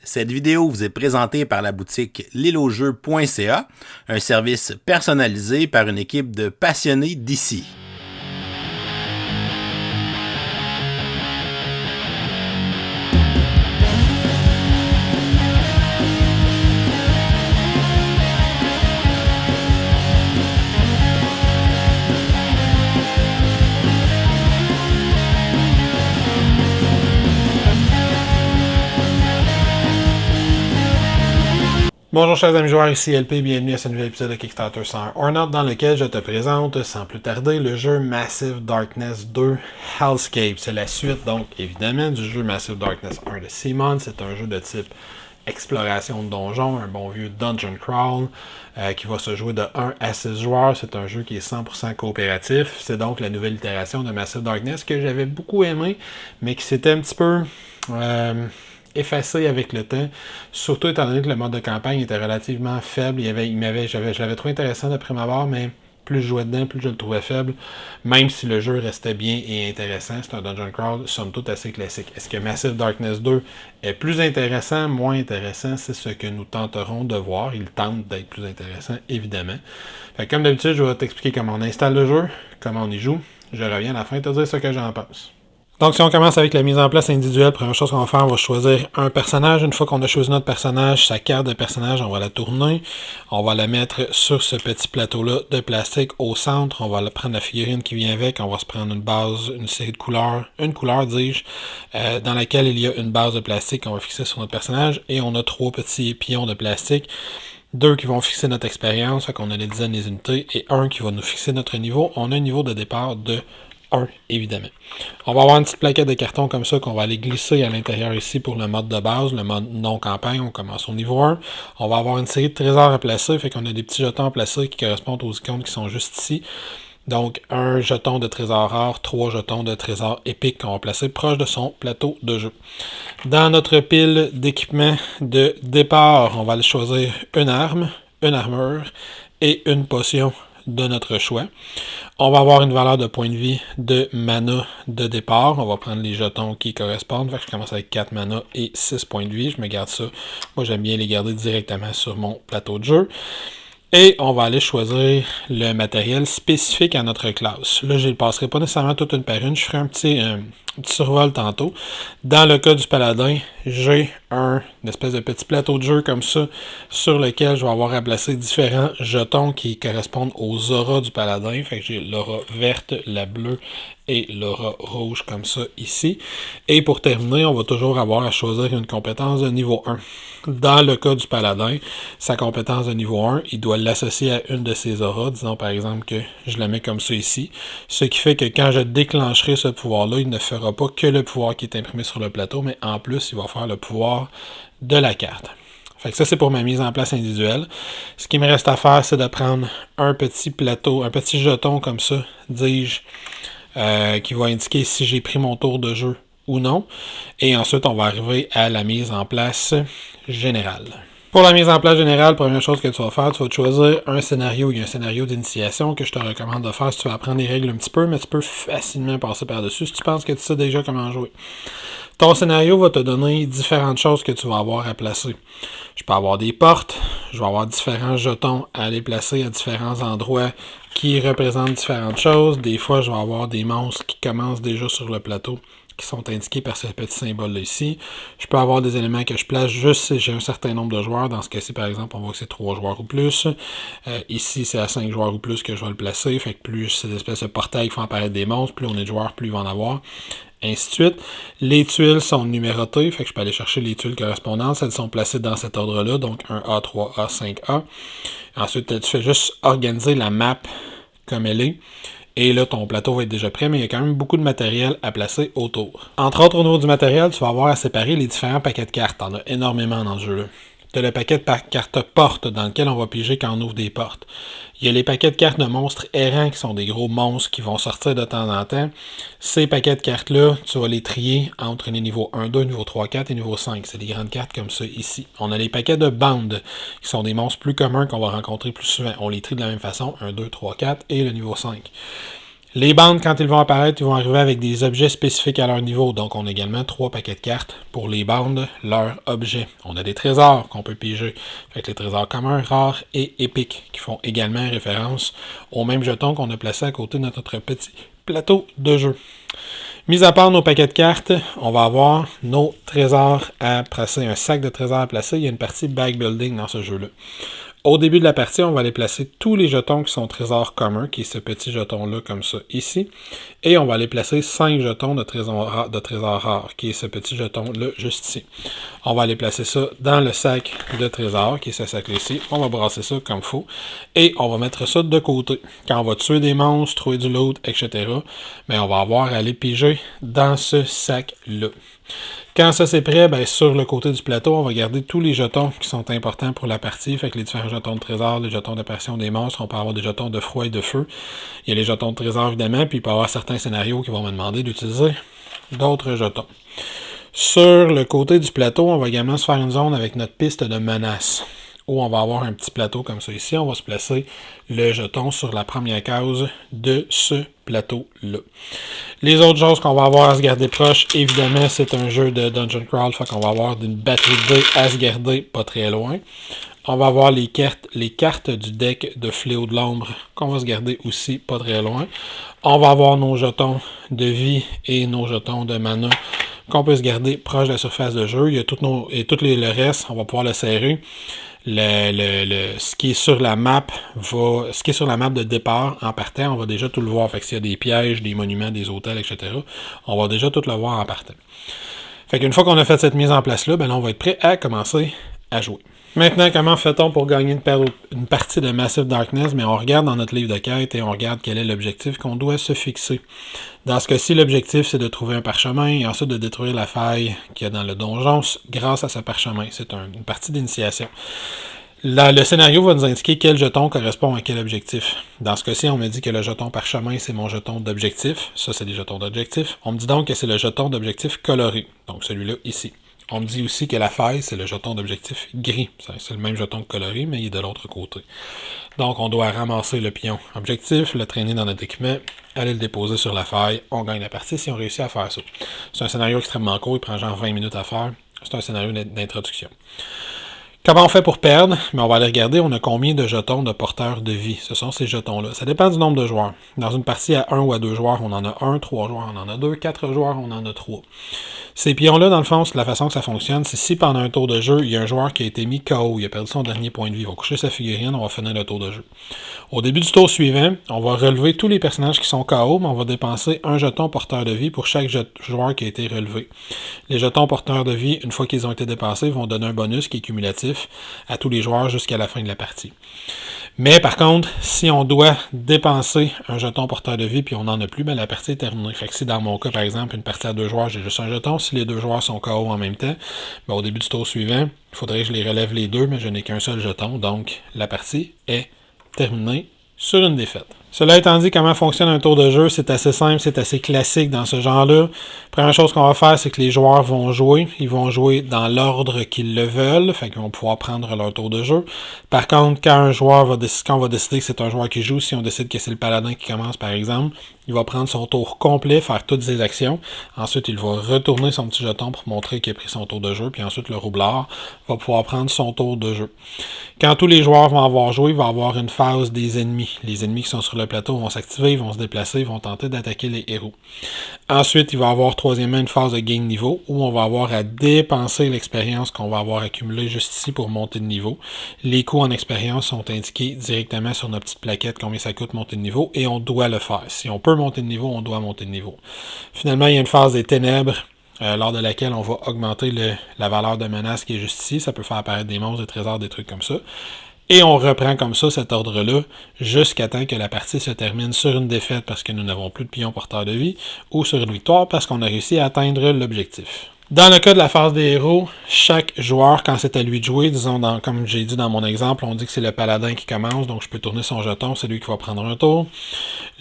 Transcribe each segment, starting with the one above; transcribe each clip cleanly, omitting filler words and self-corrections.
Cette vidéo vous est présentée par la boutique l'îleaujeux.ca, un service personnalisé par une équipe de passionnés d'ici. Bonjour chers amis joueurs, ici LP, bienvenue à ce nouvel épisode de Kickstarter 101 Hornet dans lequel je te présente sans plus tarder le jeu Massive Darkness 2 Hellscape. C'est la suite donc évidemment du jeu Massive Darkness 1 de Simon. C'est un jeu de type exploration de donjons, un bon vieux dungeon crawl qui va se jouer de 1 à 6 joueurs. C'est un jeu qui est 100% coopératif. C'est donc la nouvelle itération de Massive Darkness que j'avais beaucoup aimé, mais qui s'était un petit peu effacé avec le temps, surtout étant donné que le mode de campagne était relativement faible. Je l'avais trouvé intéressant de prime abord, mais plus je jouais dedans, plus je le trouvais faible, même si le jeu restait bien et intéressant. C'est un dungeon crawl, somme toute assez classique. Est-ce que Massive Darkness 2 est plus intéressant, moins intéressant? C'est ce que nous tenterons de voir. Il tente d'être plus intéressant, évidemment. Fait que comme d'habitude, je vais t'expliquer comment on installe le jeu, comment on y joue. Je reviens à la fin te dire ce que j'en pense. Donc, si on commence avec la mise en place individuelle, première chose qu'on va faire, on va choisir un personnage. Une fois qu'on a choisi notre personnage, sa carte de personnage, on va la tourner. On va la mettre sur ce petit plateau-là de plastique au centre. On va prendre la figurine qui vient avec. On va se prendre une base, une série de couleurs, une couleur, dis-je, dans laquelle il y a une base de plastique qu'on va fixer sur notre personnage. Et on a 3 petits pions de plastique. 2 qui vont fixer notre expérience, qu'on a les dizaines des unités, et 1 qui va nous fixer notre niveau. On a un niveau de départ de 1, évidemment. On va avoir une petite plaquette de carton comme ça qu'on va aller glisser à l'intérieur ici pour le mode de base, le mode non-campagne. On commence au niveau 1. On va avoir une série de trésors à placer, fait qu'on a des petits jetons à placer qui correspondent aux icônes qui sont juste ici. Donc, un jeton de trésor rare, 3 jetons de trésor épique qu'on va placer proche de son plateau de jeu. Dans notre pile d'équipement de départ, on va aller choisir une arme, une armure et une potion de notre choix. On va avoir une valeur de points de vie de mana de départ. On va prendre les jetons qui correspondent. Fait que je commence avec 4 mana et 6 points de vie. Je me garde ça. Moi, j'aime bien les garder directement sur mon plateau de jeu. Et on va aller choisir le matériel spécifique à notre classe. Là, je ne passerai pas nécessairement toute une par une. Je ferai un petit survol tantôt. Dans le cas du paladin, j'ai une espèce de petit plateau de jeu comme ça, sur lequel je vais avoir à placer différents jetons qui correspondent aux auras du paladin. Fait que j'ai l'aura verte, la bleue et l'aura rouge comme ça ici. Et pour terminer, on va toujours avoir à choisir une compétence de niveau 1. Dans le cas du paladin, sa compétence de niveau 1, il doit l'associer à une de ses auras. Disons par exemple que je la mets comme ça ici. Ce qui fait que quand je déclencherai ce pouvoir-là, il ne fera pas que le pouvoir qui est imprimé sur le plateau, mais en plus, il va faire le pouvoir de la carte. Fait que ça, c'est pour ma mise en place individuelle. Ce qui me reste à faire, c'est de prendre un petit plateau, un petit jeton comme ça, dis-je, qui va indiquer si j'ai pris mon tour de jeu ou non. Et ensuite, on va arriver à la mise en place générale. Pour la mise en place générale, première chose que tu vas faire, tu vas te choisir un scénario. Il y a un scénario d'initiation que je te recommande de faire si tu veux apprendre les règles un petit peu, mais tu peux facilement passer par-dessus si tu penses que tu sais déjà comment jouer. Ton scénario va te donner différentes choses que tu vas avoir à placer. Je peux avoir des portes, je vais avoir différents jetons à aller placer à différents endroits qui représentent différentes choses. Des fois, je vais avoir des monstres qui commencent déjà sur le plateau, qui sont indiqués par ce petit symbole-là ici. Je peux avoir des éléments que je place juste si j'ai un certain nombre de joueurs. Dans ce cas-ci, par exemple, on voit que c'est 3 joueurs ou plus. Ici, c'est à 5 joueurs ou plus que je vais le placer. Fait que plus ces espèces de portails font apparaître des monstres, plus on est de joueurs, plus il va en avoir. Ainsi de suite. Les tuiles sont numérotées, fait que je peux aller chercher les tuiles correspondantes. Elles sont placées dans cet ordre-là, donc 1A, 3A, 5A. Ensuite, tu fais juste organiser la map comme elle est. Et là, ton plateau va être déjà prêt, mais il y a quand même beaucoup de matériel à placer autour. Entre autres, au niveau du matériel, tu vas avoir à séparer les différents paquets de cartes. T'en as énormément dans le jeu-là. Tu as le paquet de cartes portes dans lequel on va piger quand on ouvre des portes. Il y a les paquets de cartes de monstres errants qui sont des gros monstres qui vont sortir de temps en temps. Ces paquets de cartes-là, tu vas les trier entre les niveaux 1, 2, niveau 3, 4 et niveau 5. C'est des grandes cartes comme ça ici. On a les paquets de bandes qui sont des monstres plus communs qu'on va rencontrer plus souvent. On les trie de la même façon, 1, 2, 3, 4 et le niveau 5. Les bandes, quand ils vont apparaître, ils vont arriver avec des objets spécifiques à leur niveau. Donc, on a également 3 paquets de cartes pour les bandes, leurs objets. On a des trésors qu'on peut piger. Fait que les trésors communs, rares et épiques, qui font également référence aux mêmes jetons qu'on a placés à côté de notre petit plateau de jeu. Mis à part nos paquets de cartes, on va avoir nos trésors à placer, un sac de trésors à placer. Il y a une partie bag building dans ce jeu-là. Au début de la partie, on va aller placer tous les jetons qui sont trésors communs, qui est ce petit jeton-là comme ça ici. Et on va aller placer 5 jetons de trésors rares, qui est ce petit jeton-là juste ici. On va aller placer ça dans le sac de trésors, qui est ce sac-là ici. On va brasser ça comme il faut. Et on va mettre ça de côté. Quand on va tuer des monstres, trouver du loot, etc., bien, on va avoir à aller piger dans ce sac-là. Quand ça c'est prêt, ben, sur le côté du plateau, on va garder tous les jetons qui sont importants pour la partie. Fait que les différents jetons de trésor, les jetons d'apparition des monstres, on peut avoir des jetons de froid et de feu. Il y a les jetons de trésor évidemment, puis il peut y avoir certains scénarios qui vont me demander d'utiliser d'autres jetons. Sur le côté du plateau, on va également se faire une zone avec notre piste de menace, où on va avoir un petit plateau comme ça ici. On va se placer le jeton sur la première case de ce plateau-là. Les autres choses qu'on va avoir à se garder proche, évidemment, c'est un jeu de Dungeon Crawl, fait qu'on va avoir une batterie de dés à se garder pas très loin. On va avoir les cartes du deck de Fléau de l'Ombre qu'on va se garder aussi pas très loin. On va avoir nos jetons de vie et nos jetons de mana qu'on peut se garder proche de la surface de jeu. Il y a le reste, on va pouvoir le serrer. Ce qui est sur la map de départ en partant, on va déjà tout le voir. Fait que s'il y a des pièges, des monuments, des hôtels, etc., on va déjà tout le voir en partant. Fait qu'une fois qu'on a fait cette mise en place-là, ben là, on va être prêt à commencer à jouer. Maintenant, comment fait-on pour gagner une partie de Massive Darkness? Mais on regarde dans notre livre de quête et on regarde quel est l'objectif qu'on doit se fixer. Dans ce cas-ci, l'objectif, c'est de trouver un parchemin et ensuite de détruire la faille qu'il y a dans le donjon grâce à ce parchemin. C'est une partie d'initiation. Le scénario va nous indiquer quel jeton correspond à quel objectif. Dans ce cas-ci, on me dit que le jeton parchemin, c'est mon jeton d'objectif. Ça, c'est des jetons d'objectif. On me dit donc que c'est le jeton d'objectif coloré. Donc, celui-là, ici. On me dit aussi que la faille, c'est le jeton d'objectif gris. C'est le même jeton coloré, mais il est de l'autre côté. Donc, on doit ramasser le pion objectif, le traîner dans notre équipement, aller le déposer sur la faille. On gagne la partie si on réussit à faire ça. C'est un scénario extrêmement court, il prend genre 20 minutes à faire. C'est un scénario d'introduction. Comment on fait pour perdre? Mais on va aller regarder, on a combien de jetons de porteurs de vie. Ce sont ces jetons-là. Ça dépend du nombre de joueurs. Dans une partie à 1 ou à 2 joueurs, on en a 1, 3 joueurs, on en a 2, 4 joueurs, on en a 3. Ces pions-là, dans le fond, la façon que ça fonctionne, c'est si pendant un tour de jeu, il y a un joueur qui a été mis KO, il a perdu son dernier point de vie, il va coucher sa figurine, on va finir le tour de jeu. Au début du tour suivant, on va relever tous les personnages qui sont KO, mais on va dépenser un jeton porteur de vie pour chaque joueur qui a été relevé. Les jetons porteurs de vie, une fois qu'ils ont été dépensés, vont donner un bonus qui est cumulatif à tous les joueurs jusqu'à la fin de la partie. Mais par contre, si on doit dépenser un jeton porteur de vie puis on n'en a plus, ben la partie est terminée. Fait que si dans mon cas, par exemple, une partie à 2 joueurs, j'ai juste un jeton, si les 2 joueurs sont KO en même temps, ben au début du tour suivant, il faudrait que je les relève les 2, mais je n'ai qu'un seul jeton, donc la partie est terminée sur une défaite. Cela étant dit, comment fonctionne un tour de jeu, c'est assez simple, c'est assez classique dans ce genre-là. Première chose qu'on va faire, c'est que les joueurs vont jouer. Ils vont jouer dans l'ordre qu'ils le veulent, fait qu'ils vont pouvoir prendre leur tour de jeu. Par contre, quand on va décider que c'est un joueur qui joue, si on décide que c'est le paladin qui commence, par exemple, il va prendre son tour complet, faire toutes ses actions. Ensuite, il va retourner son petit jeton pour montrer qu'il a pris son tour de jeu. Puis ensuite, le roublard va pouvoir prendre son tour de jeu. Quand tous les joueurs vont avoir joué, il va y avoir une phase des ennemis. Les ennemis qui sont sur le plateau vont s'activer, ils vont se déplacer, ils vont tenter d'attaquer les héros. Ensuite, il va y avoir troisièmement une phase de gain de niveau où on va avoir à dépenser l'expérience qu'on va avoir accumulée juste ici pour monter de niveau. Les coûts en expérience sont indiqués directement sur notre petite plaquette combien ça coûte monter de niveau et on doit le faire. Si on peut monter de niveau, on doit monter de niveau. Finalement, il y a une phase des ténèbres lors de laquelle on va augmenter la valeur de menace qui est juste ici. Ça peut faire apparaître des monstres, des trésors, des trucs comme ça. Et on reprend comme ça cet ordre-là jusqu'à temps que la partie se termine sur une défaite parce que nous n'avons plus de pions porteurs de vie ou sur une victoire parce qu'on a réussi à atteindre l'objectif. Dans le cas de la phase des héros, chaque joueur, quand c'est à lui de jouer, disons, comme j'ai dit dans mon exemple, on dit que c'est le paladin qui commence, donc je peux tourner son jeton, c'est lui qui va prendre un tour.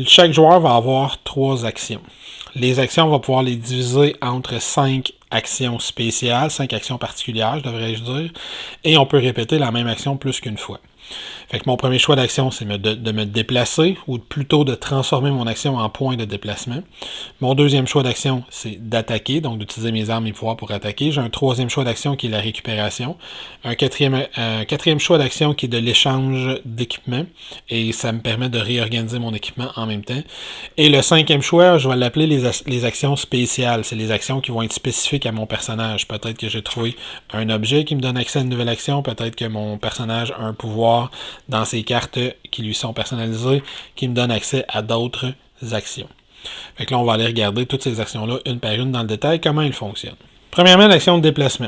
Chaque joueur va avoir 3 actions. Les actions, on va pouvoir les diviser entre 5 actions spéciales, 5 actions particulières, devrais-je dire, et on peut répéter la même action plus qu'une fois. Fait que mon premier choix d'action, c'est de me déplacer, ou plutôt de transformer mon action en point de déplacement. Mon deuxième choix d'action, c'est d'attaquer, donc d'utiliser mes armes et pouvoirs pour attaquer. J'ai un troisième choix d'action qui est la récupération. Un quatrième choix d'action qui est de l'échange d'équipement, et ça me permet de réorganiser mon équipement en même temps. Et le cinquième choix, je vais l'appeler les actions spéciales. C'est les actions qui vont être spécifiques à mon personnage. Peut-être que j'ai trouvé un objet qui me donne accès à une nouvelle action, peut-être que mon personnage a un pouvoir dans ses cartes qui lui sont personnalisées, qui me donne accès à d'autres actions. Fait que là, on va aller regarder toutes ces actions-là, une par une, dans le détail, comment elles fonctionnent. Premièrement, l'action de déplacement.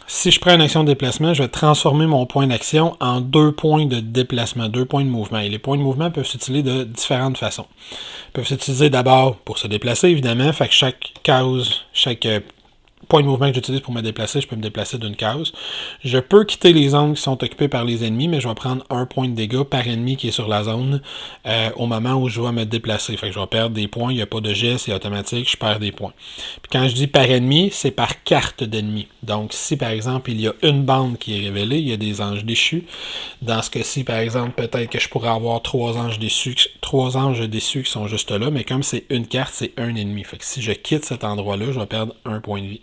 Si je prends une action de déplacement, je vais transformer mon point d'action en 2 points de déplacement, 2 points de mouvement. Et les points de mouvement peuvent s'utiliser de différentes façons. Ils peuvent s'utiliser d'abord pour se déplacer, évidemment. Fait que chaque point de mouvement que j'utilise pour me déplacer, je peux me déplacer d'une case. Je peux quitter les zones qui sont occupées par les ennemis, mais je vais prendre 1 point de dégâts par ennemi qui est sur la zone au moment où je vais me déplacer. Fait que je vais perdre des points, il n'y a pas de jet, c'est automatique, je perds des points. Puis quand je dis par ennemi, c'est par carte d'ennemi. Donc si par exemple il y a une bande qui est révélée, il y a des anges déchus. Dans ce cas-ci, par exemple, peut-être que je pourrais avoir 3 anges déçus qui sont juste là, mais comme c'est une carte, c'est un ennemi. Fait que si je quitte cet endroit-là, je vais perdre 1 point de vie.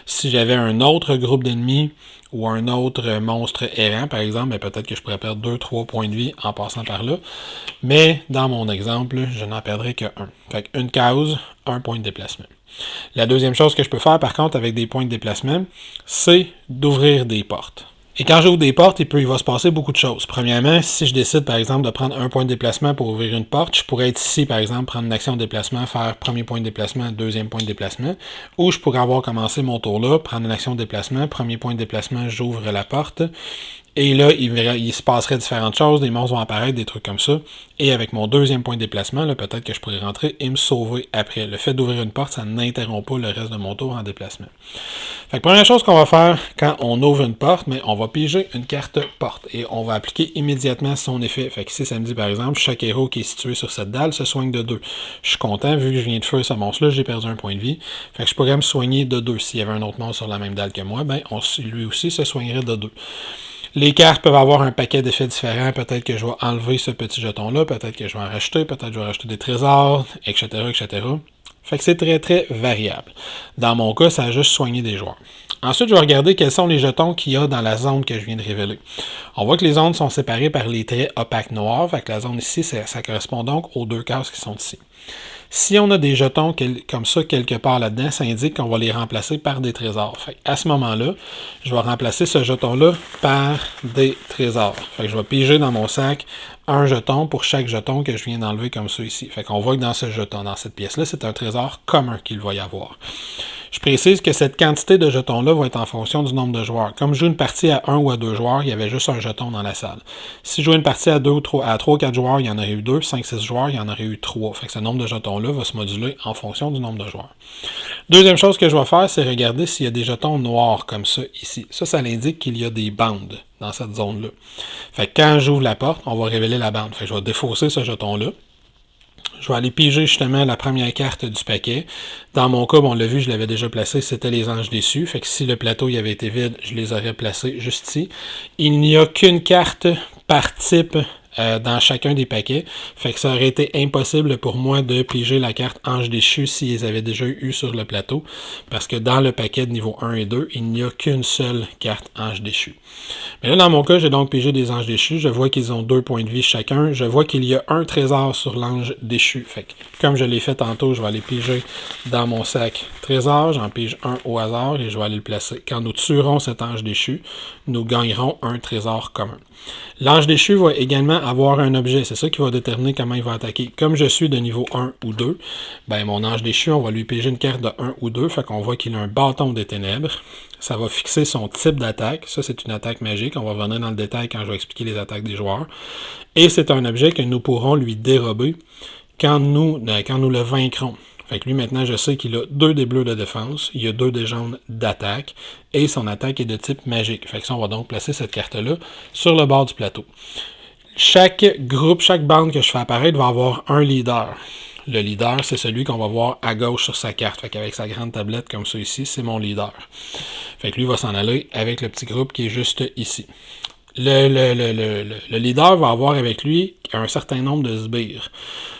Si j'avais un autre groupe d'ennemis ou un autre monstre errant, par exemple, ben peut-être que je pourrais perdre 2-3 points de vie en passant par là. Mais dans mon exemple, je n'en perdrai que 1. Fait qu'une case, 1 point de déplacement. La deuxième chose que je peux faire, par contre, avec des points de déplacement, c'est d'ouvrir des portes. Et quand j'ouvre des portes, il va se passer beaucoup de choses. Premièrement, si je décide, par exemple, de prendre un point de déplacement pour ouvrir une porte, je pourrais être ici, par exemple, prendre une action de déplacement, faire premier point de déplacement, deuxième point de déplacement, ou je pourrais avoir commencé mon tour là, prendre une action de déplacement, premier point de déplacement, j'ouvre la porte, et là, il se passerait différentes choses, des monstres vont apparaître, des trucs comme ça. Et avec mon deuxième point de déplacement, là, peut-être que je pourrais rentrer et me sauver après. Le fait d'ouvrir une porte, ça n'interrompt pas le reste de mon tour en déplacement. Fait que première chose qu'on va faire quand on ouvre une porte, mais on va piger une carte porte et on va appliquer immédiatement son effet. Fait que ici, ça me dit par exemple, chaque héros qui est situé sur cette dalle se soigne de 2. Je suis content, vu que je viens de faire ce monstre-là, j'ai perdu 1 point de vie. Fait que je pourrais me soigner de 2. S'il y avait un autre monstre sur la même dalle que moi, ben lui aussi se soignerait de 2. Les cartes peuvent avoir un paquet d'effets différents. Peut-être que je vais enlever ce petit jeton-là, peut-être que je vais en racheter, peut-être que je vais racheter des trésors, etc., etc. Fait que c'est très, très variable. Dans mon cas, ça a juste soigné des joueurs. Ensuite, je vais regarder quels sont les jetons qu'il y a dans la zone que je viens de révéler. On voit que les zones sont séparées par les traits opaques noirs. Fait que la zone ici, ça correspond donc aux 2 cases qui sont ici. Si on a des jetons comme ça quelque part là-dedans, ça indique qu'on va les remplacer par des trésors. Fait à ce moment-là, je vais remplacer ce jeton-là par des trésors. Fait que je vais piger dans mon sac un jeton pour chaque jeton que je viens d'enlever comme ça ici. Fait qu'on voit que dans ce jeton, dans cette pièce-là, c'est un trésor commun qu'il va y avoir. Je précise que cette quantité de jetons-là va être en fonction du nombre de joueurs. Comme je joue une partie à 1 ou à 2 joueurs, il y avait juste un jeton dans la salle. Si je jouais une partie à 3 ou 4 joueurs, il y en aurait eu 2. 5-6 joueurs, il y en aurait eu 3. Fait que ce nombre de jetons-là va se moduler en fonction du nombre de joueurs. Deuxième chose que je vais faire, c'est regarder s'il y a des jetons noirs comme ça ici. Ça l'indique qu'il y a des bandes dans cette zone-là. Fait que quand j'ouvre la porte, on va révéler la bande. Fait que je vais défausser ce jeton-là. Je vais aller piger justement la première carte du paquet. Dans mon cas, on l'a vu, je l'avais déjà placé, c'était les anges déçus. Fait que si le plateau il avait été vide, je les aurais placés juste ici. Il n'y a qu'une carte par type dans chacun des paquets. Fait que ça aurait été impossible pour moi de piger la carte Ange déchu s'ils avaient déjà eu sur le plateau. Parce que dans le paquet de niveau 1 et 2, il n'y a qu'une seule carte Ange déchu. Mais là, dans mon cas, j'ai donc pigé des anges déchus. Je vois qu'ils ont 2 points de vie chacun. Je vois qu'il y a un trésor sur l'ange déchu. Fait que, comme je l'ai fait tantôt, je vais aller piger dans mon sac trésor. J'en pige un au hasard et je vais aller le placer. Quand nous tuerons cet ange déchu, nous gagnerons un trésor commun. L'ange déchu va également avoir un objet. C'est ça qui va déterminer comment il va attaquer. Comme je suis de niveau 1 ou 2, ben mon ange déchu, on va lui piger une carte de 1 ou 2. Fait qu'on voit qu'il a un bâton des ténèbres. Ça va fixer son type d'attaque. Ça, c'est une attaque magique. On va revenir dans le détail quand je vais expliquer les attaques des joueurs. Et c'est un objet que nous pourrons lui dérober quand nous le vaincrons. Fait que lui, maintenant, je sais qu'il a 2 dés bleus de défense, il a 2 dés jaunes d'attaque, et son attaque est de type magique. Fait que ça, on va donc placer cette carte-là sur le bord du plateau. Chaque groupe, chaque bande que je fais apparaître va avoir un leader. Le leader, c'est celui qu'on va voir à gauche sur sa carte. Fait qu'avec sa grande tablette comme ça ici, c'est mon leader. Fait que lui va s'en aller avec le petit groupe qui est juste ici. Le leader va avoir avec lui un certain nombre de sbires.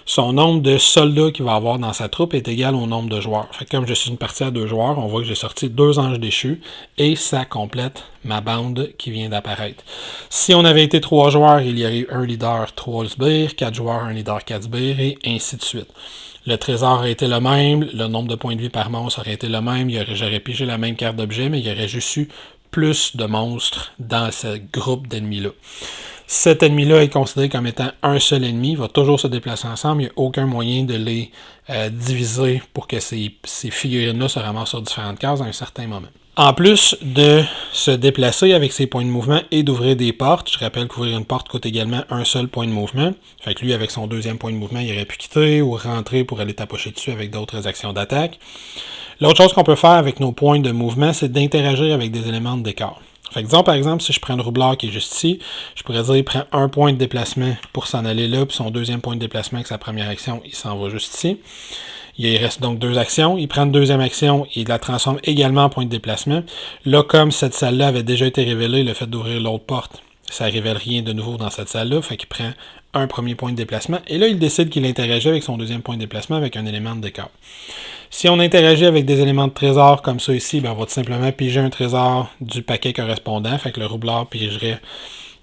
Son nombre de soldats qu'il va avoir dans sa troupe est égal au nombre de joueurs. Fait que comme je suis une partie à 2 joueurs, on voit que j'ai sorti 2 anges déchus et ça complète ma bande qui vient d'apparaître. Si on avait été 3 joueurs, il y aurait eu un leader, 3 sbires, 4 joueurs, un leader, 4 sbires et ainsi de suite. Le trésor aurait été le même, le nombre de points de vie par monstre aurait été le même, j'aurais pigé la même carte d'objet, mais il y aurait juste eu plus de monstres dans ce groupe d'ennemis-là. Cet ennemi-là est considéré comme étant un seul ennemi, il va toujours se déplacer ensemble, il n'y a aucun moyen de les diviser pour que ces figurines-là se ramassent sur différentes cases à un certain moment. En plus de se déplacer avec ses points de mouvement et d'ouvrir des portes, je rappelle qu'ouvrir une porte coûte également un seul point de mouvement. Fait que lui, avec son deuxième point de mouvement, il aurait pu quitter ou rentrer pour aller tapocher dessus avec d'autres actions d'attaque. L'autre chose qu'on peut faire avec nos points de mouvement, c'est d'interagir avec des éléments de décor. Fait que disons par exemple, si je prends le roublard qui est juste ici, je pourrais dire il prend un point de déplacement pour s'en aller là, puis son deuxième point de déplacement avec sa première action, il s'en va juste ici. Il reste donc 2 actions. Il prend une deuxième action et il la transforme également en point de déplacement. Là, comme cette salle-là avait déjà été révélée, le fait d'ouvrir l'autre porte, ça ne révèle rien de nouveau dans cette salle-là. Fait qu'il prend un premier point de déplacement. Et là, il décide qu'il interagit avec son deuxième point de déplacement avec un élément de décor. Si on interagit avec des éléments de trésor comme ça ici, ben on va tout simplement piger un trésor du paquet correspondant. Fait que le roublard pigerait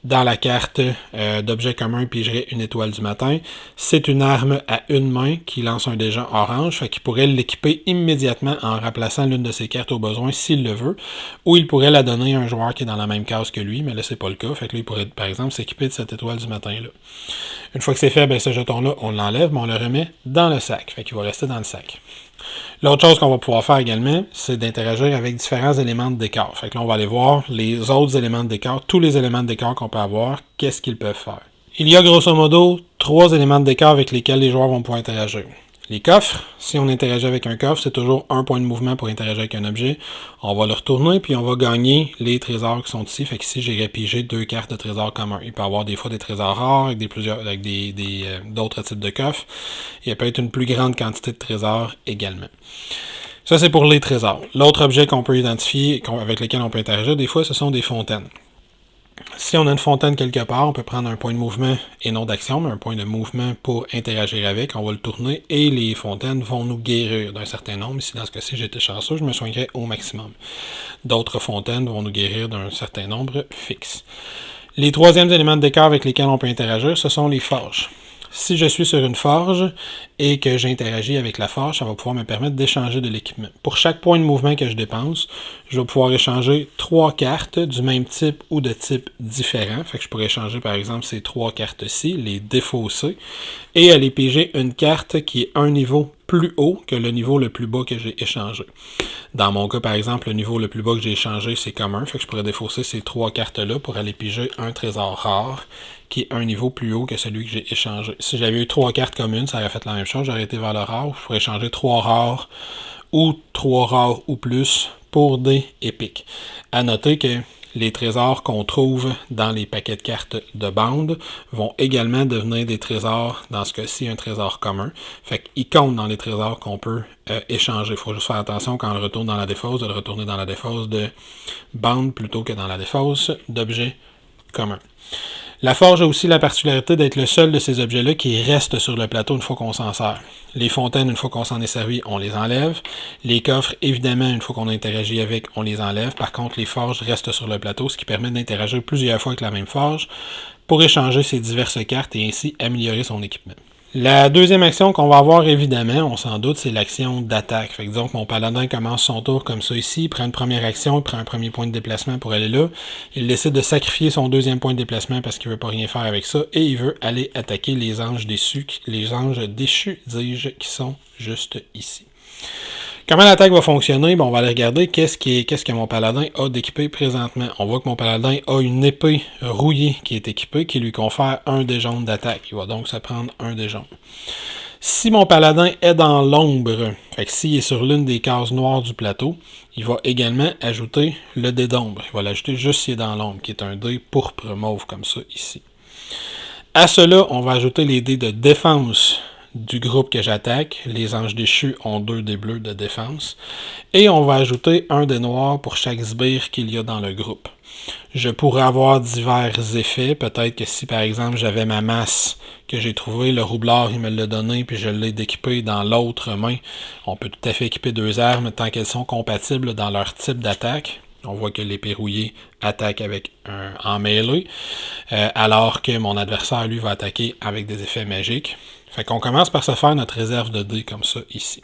dans la carte d'objet commun, pigerait une étoile du matin. C'est une arme à une main qui lance un dégent orange, fait qu'il pourrait l'équiper immédiatement en remplaçant l'une de ses cartes au besoin s'il le veut, ou il pourrait la donner à un joueur qui est dans la même case que lui, mais là c'est pas le cas, fait que là il pourrait par exemple s'équiper de cette étoile du matin là. Une fois que c'est fait, ben ce jeton-là, on l'enlève, mais on le remet dans le sac, fait qu'il va rester dans le sac. L'autre chose qu'on va pouvoir faire également, c'est d'interagir avec différents éléments de décor. Fait que là, on va aller voir les autres éléments de décor, tous les éléments de décor qu'on peut avoir, qu'est-ce qu'ils peuvent faire. Il y a grosso modo 3 éléments de décor avec lesquels les joueurs vont pouvoir interagir. Les coffres, si on interagit avec un coffre, c'est toujours un point de mouvement pour interagir avec un objet. On va le retourner, puis on va gagner les trésors qui sont ici. Fait qu'ici, j'ai pigé 2 cartes de trésors communs. Il peut y avoir des fois des trésors rares avec d'autres types de coffres. Il peut être une plus grande quantité de trésors également. Ça, c'est pour les trésors. L'autre objet qu'on peut identifier, avec lequel on peut interagir, des fois, ce sont des fontaines. Si on a une fontaine quelque part, on peut prendre un point de mouvement et non d'action, mais un point de mouvement pour interagir avec. On va le tourner et les fontaines vont nous guérir d'un certain nombre. Ici, dans ce cas-ci, j'étais chanceux, je me soignerais au maximum. D'autres fontaines vont nous guérir d'un certain nombre fixe. Les troisièmes éléments de décor avec lesquels on peut interagir, ce sont les forges. Si je suis sur une forge et que j'interagis avec la forge, ça va pouvoir me permettre d'échanger de l'équipement. Pour chaque point de mouvement que je dépense, je vais pouvoir échanger 3 cartes du même type ou de type différent. Fait que je pourrais échanger par exemple ces 3 cartes-ci, les défausser, et aller piger une carte qui est un niveau plus haut que le niveau le plus bas que j'ai échangé. Dans mon cas, par exemple, le niveau le plus bas que j'ai échangé, c'est commun. Fait que je pourrais défausser ces 3 cartes-là pour aller piger un trésor rare qui est un niveau plus haut que celui que j'ai échangé. Si j'avais eu 3 cartes communes, ça aurait fait la même chose. J'aurais été vers le rare. Je pourrais échanger 3 rares ou 3 rares ou plus pour des épiques. À noter que les trésors qu'on trouve dans les paquets de cartes de bande vont également devenir des trésors, dans ce cas-ci, un trésor commun. Fait qu'ils comptent dans les trésors qu'on peut échanger. Il faut juste faire attention quand on le retourne dans la défausse, de le retourner dans la défausse de bande plutôt que dans la défausse d'objets communs. La forge a aussi la particularité d'être le seul de ces objets-là qui reste sur le plateau une fois qu'on s'en sert. Les fontaines, une fois qu'on s'en est servi, on les enlève. Les coffres, évidemment, une fois qu'on a interagi avec, on les enlève. Par contre, les forges restent sur le plateau, ce qui permet d'interagir plusieurs fois avec la même forge pour échanger ses diverses cartes et ainsi améliorer son équipement. La deuxième action qu'on va avoir, évidemment, on s'en doute, c'est l'action d'attaque. Fait que disons que mon paladin commence son tour comme ça ici, il prend une première action, il prend un premier point de déplacement pour aller là. Il décide de sacrifier son deuxième point de déplacement parce qu'il veut pas rien faire avec ça, et il veut aller attaquer les anges déchus, dis-je, qui sont juste ici. Comment l'attaque va fonctionner? Bon, on va aller regarder qu'est-ce que mon paladin a d'équipé présentement. On voit que mon paladin a une épée rouillée qui est équipée, qui lui confère un dé jaune d'attaque. Il va donc se prendre un dé jaune. Si mon paladin est dans l'ombre, fait que s'il est sur l'une des cases noires du plateau, il va également ajouter le dé d'ombre. Il va l'ajouter juste s'il est dans l'ombre, qui est un dé pourpre mauve comme ça ici. À cela, on va ajouter les dés de défense du groupe que j'attaque. Les anges déchus ont 2 dés bleus de défense. Et on va ajouter un dé noir pour chaque sbire qu'il y a dans le groupe. Je pourrais avoir divers effets. Peut-être que si, par exemple, j'avais ma masse que j'ai trouvée, le roublard, il me l'a donné, puis je l'ai d'équiper dans l'autre main. On peut tout à fait équiper 2 armes tant qu'elles sont compatibles dans leur type d'attaque. On voit que l'épée rouillée attaque avec en mêlée, alors que mon adversaire, lui, va attaquer avec des effets magiques. Fait qu'on commence par se faire notre réserve de dés comme ça ici.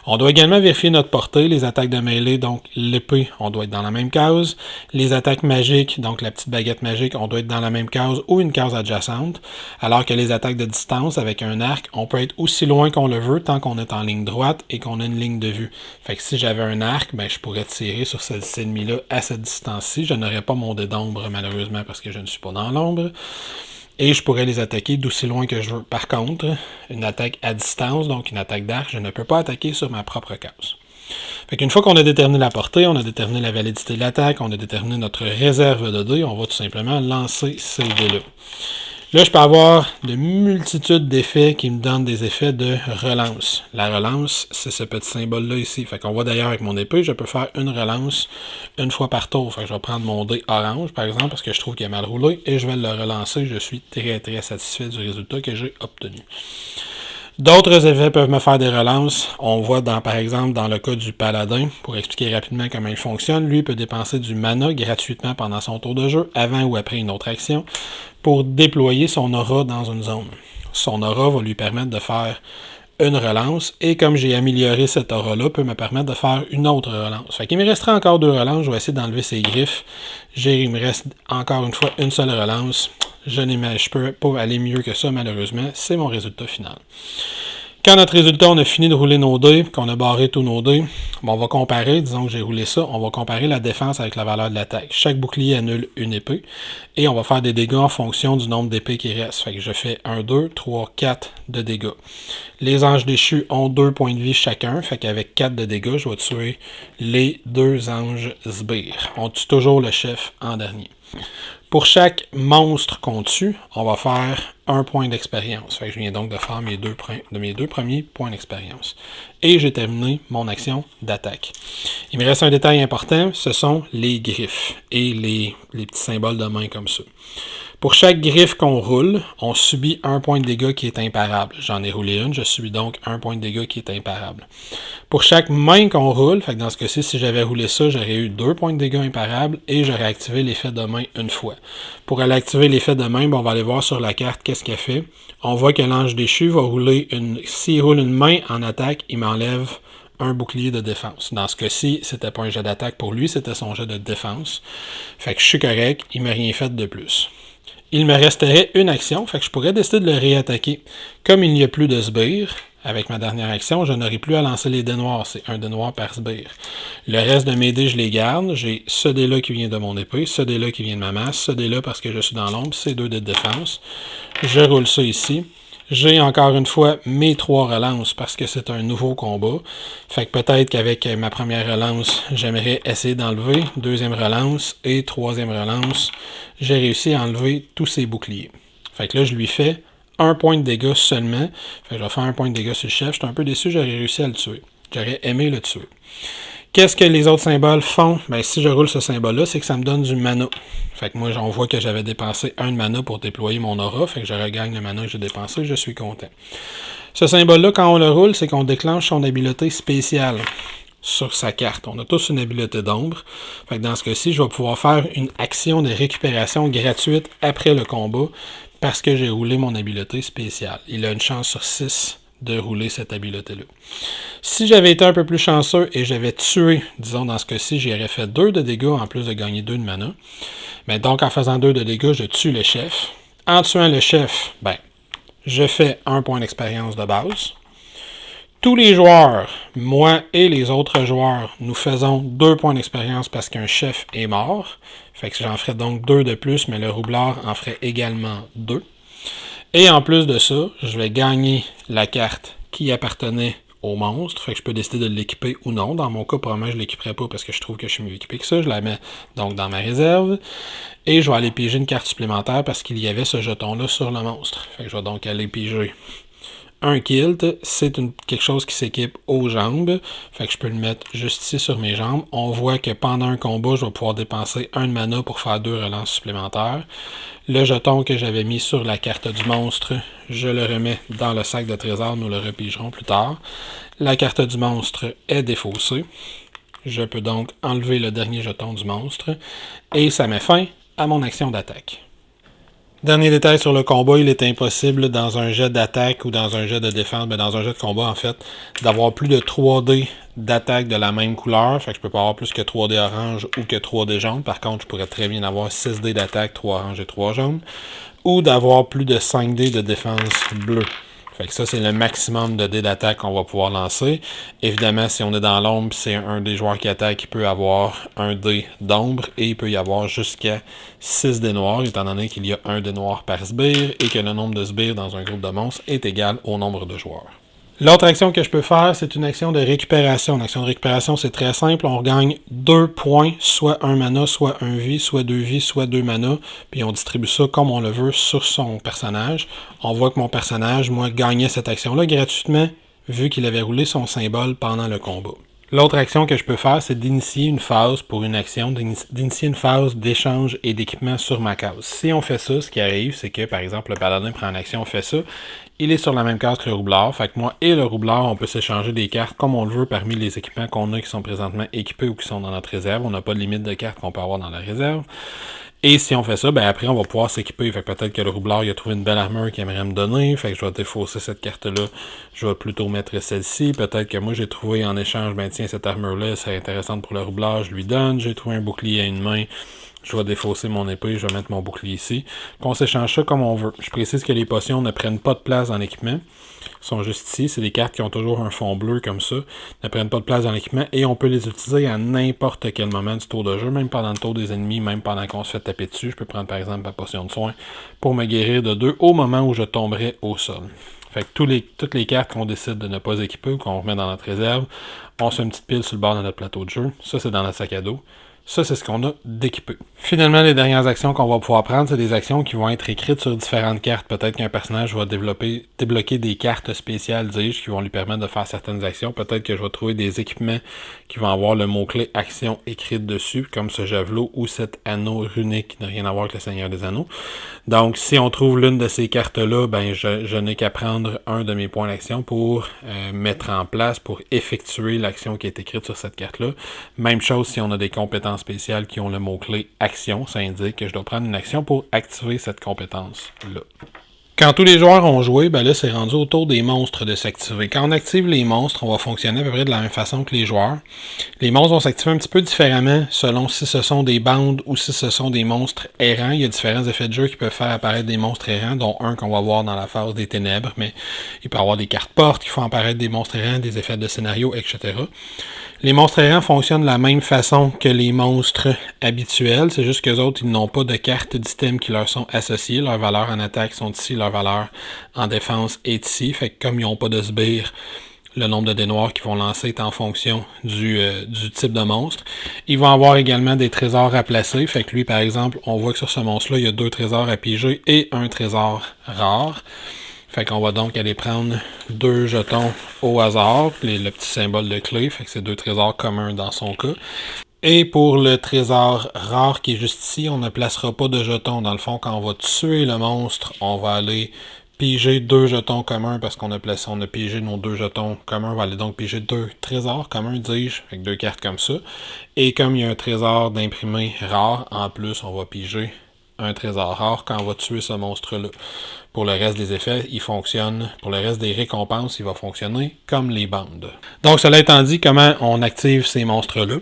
On doit également vérifier notre portée, les attaques de mêlée, donc l'épée, on doit être dans la même case. Les attaques magiques, donc la petite baguette magique, on doit être dans la même case ou une case adjacente. Alors que les attaques de distance avec un arc, on peut être aussi loin qu'on le veut tant qu'on est en ligne droite et qu'on a une ligne de vue. Fait que si j'avais un arc, ben je pourrais tirer sur cet ennemi-là à cette distance-ci. Je n'aurais pas mon dé d'ombre malheureusement parce que je ne suis pas dans l'ombre. Et je pourrais les attaquer d'aussi loin que je veux. Par contre, une attaque à distance, donc une attaque d'arc, je ne peux pas attaquer sur ma propre case. Fait qu'une fois qu'on a déterminé la portée, on a déterminé la validité de l'attaque, on a déterminé notre réserve de dés, on va tout simplement lancer ces dés-là. Là, je peux avoir de multitudes d'effets qui me donnent des effets de relance. La relance, c'est ce petit symbole-là ici. Fait qu'on voit d'ailleurs avec mon épée, je peux faire une relance une fois par tour. Fait que je vais prendre mon dé orange, par exemple, parce que je trouve qu'il est mal roulé, et je vais le relancer. Je suis très, très satisfait du résultat que j'ai obtenu. D'autres effets peuvent me faire des relances. On voit par exemple dans le cas du paladin, pour expliquer rapidement comment il fonctionne, lui peut dépenser du mana gratuitement pendant son tour de jeu, avant ou après une autre action, pour déployer son aura dans une zone. Son aura va lui permettre de faire une relance, et comme j'ai amélioré cette aura-là, peut me permettre de faire une autre relance. Fait qu'il me restera encore 2 relances, je vais essayer d'enlever ses griffes. Il me reste encore une fois une seule relance. Je peux pas aller mieux que ça, malheureusement. C'est mon résultat final. Quand notre résultat, on a fini de rouler nos dés, qu'on a barré tous nos dés, on va comparer, disons que j'ai roulé ça, on va comparer la défense avec la valeur de l'attaque. Chaque bouclier annule une épée, et on va faire des dégâts en fonction du nombre d'épées qui reste. Fait que je fais 1, 2, 3, 4 de dégâts. Les anges déchus ont 2 points de vie chacun, fait qu'avec 4 de dégâts, je vais tuer les 2 anges sbires. On tue toujours le chef en dernier. Pour chaque monstre qu'on tue, on va faire 1 point d'expérience. Fait que je viens donc de faire mes deux premiers points d'expérience. Et j'ai terminé mon action d'attaque. Il me reste un détail important, ce sont les griffes et les petits symboles de main comme ça. Pour chaque griffe qu'on roule, on subit 1 point de dégâts qui est imparable. J'en ai roulé une, je subis donc 1 point de dégâts qui est imparable. Pour chaque main qu'on roule, fait que dans ce cas-ci, si j'avais roulé ça, j'aurais eu 2 points de dégâts imparables et j'aurais activé l'effet de main une fois. Pour aller activer l'effet de main, on va aller voir sur la carte qu'est-ce qu'elle fait. On voit que l'ange déchu va rouler s'il roule une main en attaque, il m'enlève un bouclier de défense. Dans ce cas-ci, c'était pas un jet d'attaque pour lui, c'était son jet de défense. Fait que je suis correct, il m'a rien fait de plus. Il me resterait une action, fait que je pourrais décider de le réattaquer. Comme il n'y a plus de sbire, avec ma dernière action, je n'aurai plus à lancer les dés noirs. C'est un dé noir par sbire. Le reste de mes dés, je les garde. J'ai ce dé-là qui vient de mon épée, ce dé-là qui vient de ma masse, ce dé-là parce que je suis dans l'ombre, ces 2 dés de défense. Je roule ça ici. J'ai encore une fois mes 3 relances parce que c'est un nouveau combat. Fait que peut-être qu'avec ma première relance, j'aimerais essayer d'enlever. Deuxième relance et troisième relance, j'ai réussi à enlever tous ces boucliers. Fait que là, je lui fais 1 point de dégâts seulement. Fait que je vais faire 1 point de dégâts sur le chef. J'étais un peu déçu, j'aurais réussi à le tuer. J'aurais aimé le tuer. Qu'est-ce que les autres symboles font? Ben, si je roule ce symbole-là, c'est que ça me donne du mana. Fait que moi, on voit que j'avais dépensé 1 de mana pour déployer mon aura. Fait que je regagne le mana que j'ai dépensé. Je suis content. Ce symbole-là, quand on le roule, c'est qu'on déclenche son habileté spéciale sur sa carte. On a tous une habileté d'ombre. Fait que dans ce cas-ci, je vais pouvoir faire une action de récupération gratuite après le combat parce que j'ai roulé mon habileté spéciale. Il a une chance sur 6 de rouler cette habileté-là. Si j'avais été un peu plus chanceux et j'avais tué, disons dans ce cas-ci, j'aurais fait 2 de dégâts en plus de gagner 2 de mana. Mais donc en faisant 2 de dégâts, je tue le chef. En tuant le chef, je fais 1 point d'expérience de base. Tous les joueurs, moi et les autres joueurs, nous faisons 2 points d'expérience parce qu'un chef est mort. Fait que j'en ferai donc 2 de plus, mais le roublard en ferait également 2. Et en plus de ça, je vais gagner la carte qui appartenait au monstre. Fait que je peux décider de l'équiper ou non. Dans mon cas, probablement, je ne l'équiperai pas parce que je trouve que je suis mieux équipé que ça. Je la mets donc dans ma réserve. Et je vais aller piger une carte supplémentaire parce qu'il y avait ce jeton-là sur le monstre. Fait que je vais donc aller piger un kilt, c'est quelque chose qui s'équipe aux jambes. Fait que je peux le mettre juste ici sur mes jambes. On voit que pendant un combat, je vais pouvoir dépenser 1 de mana pour faire 2 relances supplémentaires. Le jeton que j'avais mis sur la carte du monstre, je le remets dans le sac de trésor. Nous le repigerons plus tard. La carte du monstre est défaussée. Je peux donc enlever le dernier jeton du monstre. Et ça met fin à mon action d'attaque. Dernier détail sur le combat, il est impossible dans un jet d'attaque ou dans un jet de défense, mais dans un jet de combat en fait, d'avoir plus de 3D d'attaque de la même couleur. Fait que je peux pas avoir plus que 3D orange ou que 3D jaune. Par contre, je pourrais très bien avoir 6D d'attaque, 3 orange et 3 jaune. Ou d'avoir plus de 5D de défense bleue. Fait que ça, c'est le maximum de dés d'attaque qu'on va pouvoir lancer. Évidemment, si on est dans l'ombre, c'est un des joueurs qui attaque qui peut avoir un dé d'ombre et il peut y avoir jusqu'à 6 dés noirs, étant donné qu'il y a un dé noir par sbire et que le nombre de sbires dans un groupe de monstres est égal au nombre de joueurs. L'autre action que je peux faire, c'est une action de récupération. L'action de récupération, c'est très simple. On regagne 2 points, soit 1 mana, soit 1 vie, soit 2 vies, soit 2 mana. Puis on distribue ça comme on le veut sur son personnage. On voit que mon personnage, moi, gagnait cette action-là gratuitement, vu qu'il avait roulé son symbole pendant le combat. L'autre action que je peux faire, c'est d'initier une phase pour une action, d'initier une phase d'échange et d'équipement sur ma case. Si on fait ça, ce qui arrive, c'est que, par exemple, le paladin prend une action, on fait ça, il est sur la même case que le roublard. Fait que moi et le roublard, on peut s'échanger des cartes comme on le veut parmi les équipements qu'on a qui sont présentement équipés ou qui sont dans notre réserve. On n'a pas de limite de cartes qu'on peut avoir dans la réserve. Et si on fait ça, ben après on va pouvoir s'équiper. Fait que peut-être que le roublard il a trouvé une belle armure qu'il aimerait me donner. Fait que je vais défausser cette carte-là. Je vais plutôt mettre celle-ci. Peut-être que moi j'ai trouvé en échange, ben tiens, cette armure-là, c'est intéressante pour le roublard, je lui donne. J'ai trouvé un bouclier à une main. Je vais défausser mon épée, je vais mettre mon bouclier ici. Qu'on s'échange ça comme on veut. Je précise que les potions ne prennent pas de place dans l'équipement. Ils sont juste ici. C'est des cartes qui ont toujours un fond bleu comme ça. Ne prennent pas de place dans l'équipement. Et on peut les utiliser à n'importe quel moment du tour de jeu. Même pendant le tour des ennemis, même pendant qu'on se fait taper dessus. Je peux prendre par exemple ma potion de soin pour me guérir de 2 au moment où je tomberai au sol. Fait que toutes les cartes qu'on décide de ne pas équiper ou qu'on remet dans notre réserve, on se fait une petite pile sur le bord de notre plateau de jeu. Ça, c'est dans notre sac à dos. Ça, c'est ce qu'on a d'équipé. Finalement, les dernières actions qu'on va pouvoir prendre, c'est des actions qui vont être écrites sur différentes cartes. Peut-être qu'un personnage va débloquer des cartes spéciales, dis-je, qui vont lui permettre de faire certaines actions. Peut-être que je vais trouver des équipements qui vont avoir le mot-clé action écrite dessus, comme ce javelot ou cet anneau runique qui n'a rien à voir avec le Seigneur des Anneaux. Donc, si on trouve l'une de ces cartes-là, ben je n'ai qu'à prendre un de mes points d'action pour mettre en place, pour effectuer l'action qui est écrite sur cette carte-là. Même chose si on a des compétences spéciales qui ont le mot-clé action, ça indique que je dois prendre une action pour activer cette compétence-là. Quand tous les joueurs ont joué, ben là, c'est rendu au tour des monstres de s'activer. Quand on active les monstres, on va fonctionner à peu près de la même façon que les joueurs. Les monstres vont s'activer un petit peu différemment selon si ce sont des bandes ou si ce sont des monstres errants. Il y a différents effets de jeu qui peuvent faire apparaître des monstres errants, dont un qu'on va voir dans la phase des ténèbres, mais il peut y avoir des cartes portes qui font apparaître des monstres errants, des effets de scénario, etc. Les monstres errants fonctionnent de la même façon que les monstres habituels. C'est juste qu'eux autres, ils n'ont pas de cartes d'items qui leur sont associées. Leurs valeurs en attaque sont ici, leurs valeurs en défense est ici. Fait que comme ils n'ont pas de sbires, le nombre de dés noirs qu'ils vont lancer est en fonction du type de monstre. Ils vont avoir également des trésors à placer. Fait que lui, par exemple, on voit que sur ce monstre-là, il y a 2 trésors à piger et un trésor rare. Fait qu'on va donc aller prendre 2 jetons au hasard, le petit symbole de clé, fait que c'est 2 trésors communs dans son cas. Et pour le trésor rare qui est juste ici, on ne placera pas de jetons. Dans le fond, quand on va tuer le monstre, on va aller piger 2 jetons communs parce qu'on a pigé nos 2 jetons communs. On va aller donc piger 2 trésors communs, dis-je, avec 2 cartes comme ça. Et comme il y a un trésor d'imprimé rare, en plus, on va piger un trésor rare quand on va tuer ce monstre-là. Pour le reste des effets, il fonctionne. Pour le reste des récompenses, il va fonctionner comme les bandes. Donc, cela étant dit, comment on active ces monstres-là?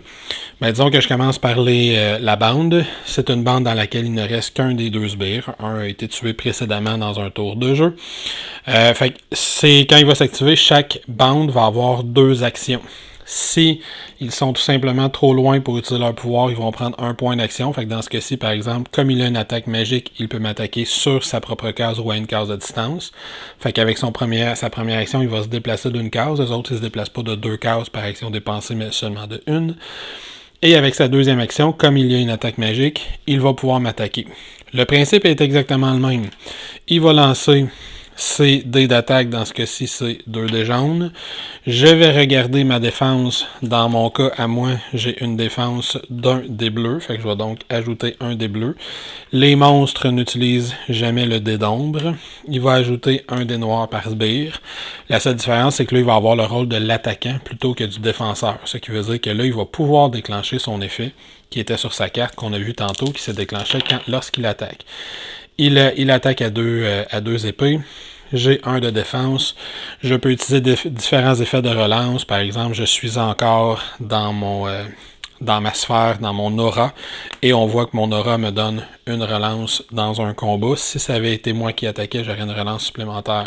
Ben, disons que je commence par la bande. C'est une bande dans laquelle il ne reste qu'un des 2 sbires. Un a été tué précédemment dans un tour de jeu. Fait que c'est quand il va s'activer, chaque bande va avoir 2 actions. Si ils sont tout simplement trop loin pour utiliser leur pouvoir, ils vont prendre 1 point d'action. Fait que dans ce cas-ci, par exemple, comme il a une attaque magique, il peut m'attaquer sur sa propre case ou à une case de distance. Fait qu'avec sa première action, il va se déplacer d'une case. Les autres, ils se déplacent pas de 2 cases par action dépensée, mais seulement de 1. Et avec sa deuxième action, comme il y a une attaque magique, il va pouvoir m'attaquer. Le principe est exactement le même. Il va lancer C'est dés d'attaque, dans ce cas-ci, c'est 2 dés jaunes. Je vais regarder ma défense. Dans mon cas, à moi, j'ai une défense d'un dé bleu. Fait que je vais donc ajouter un dé bleu. Les monstres n'utilisent jamais le dé d'ombre. Il va ajouter un dé noir par sbire. La seule différence, c'est que là, il va avoir le rôle de l'attaquant plutôt que du défenseur. Ce qui veut dire que là, il va pouvoir déclencher son effet qui était sur sa carte qu'on a vu tantôt, qui s'est déclenché lorsqu'il attaque. Il attaque à deux épées. J'ai un de défense. Je peux utiliser différents effets de relance. Par exemple, je suis encore dans ma sphère, dans mon aura. Et on voit que mon aura me donne une relance dans un combat. Si ça avait été moi qui attaquais, j'aurais une relance supplémentaire.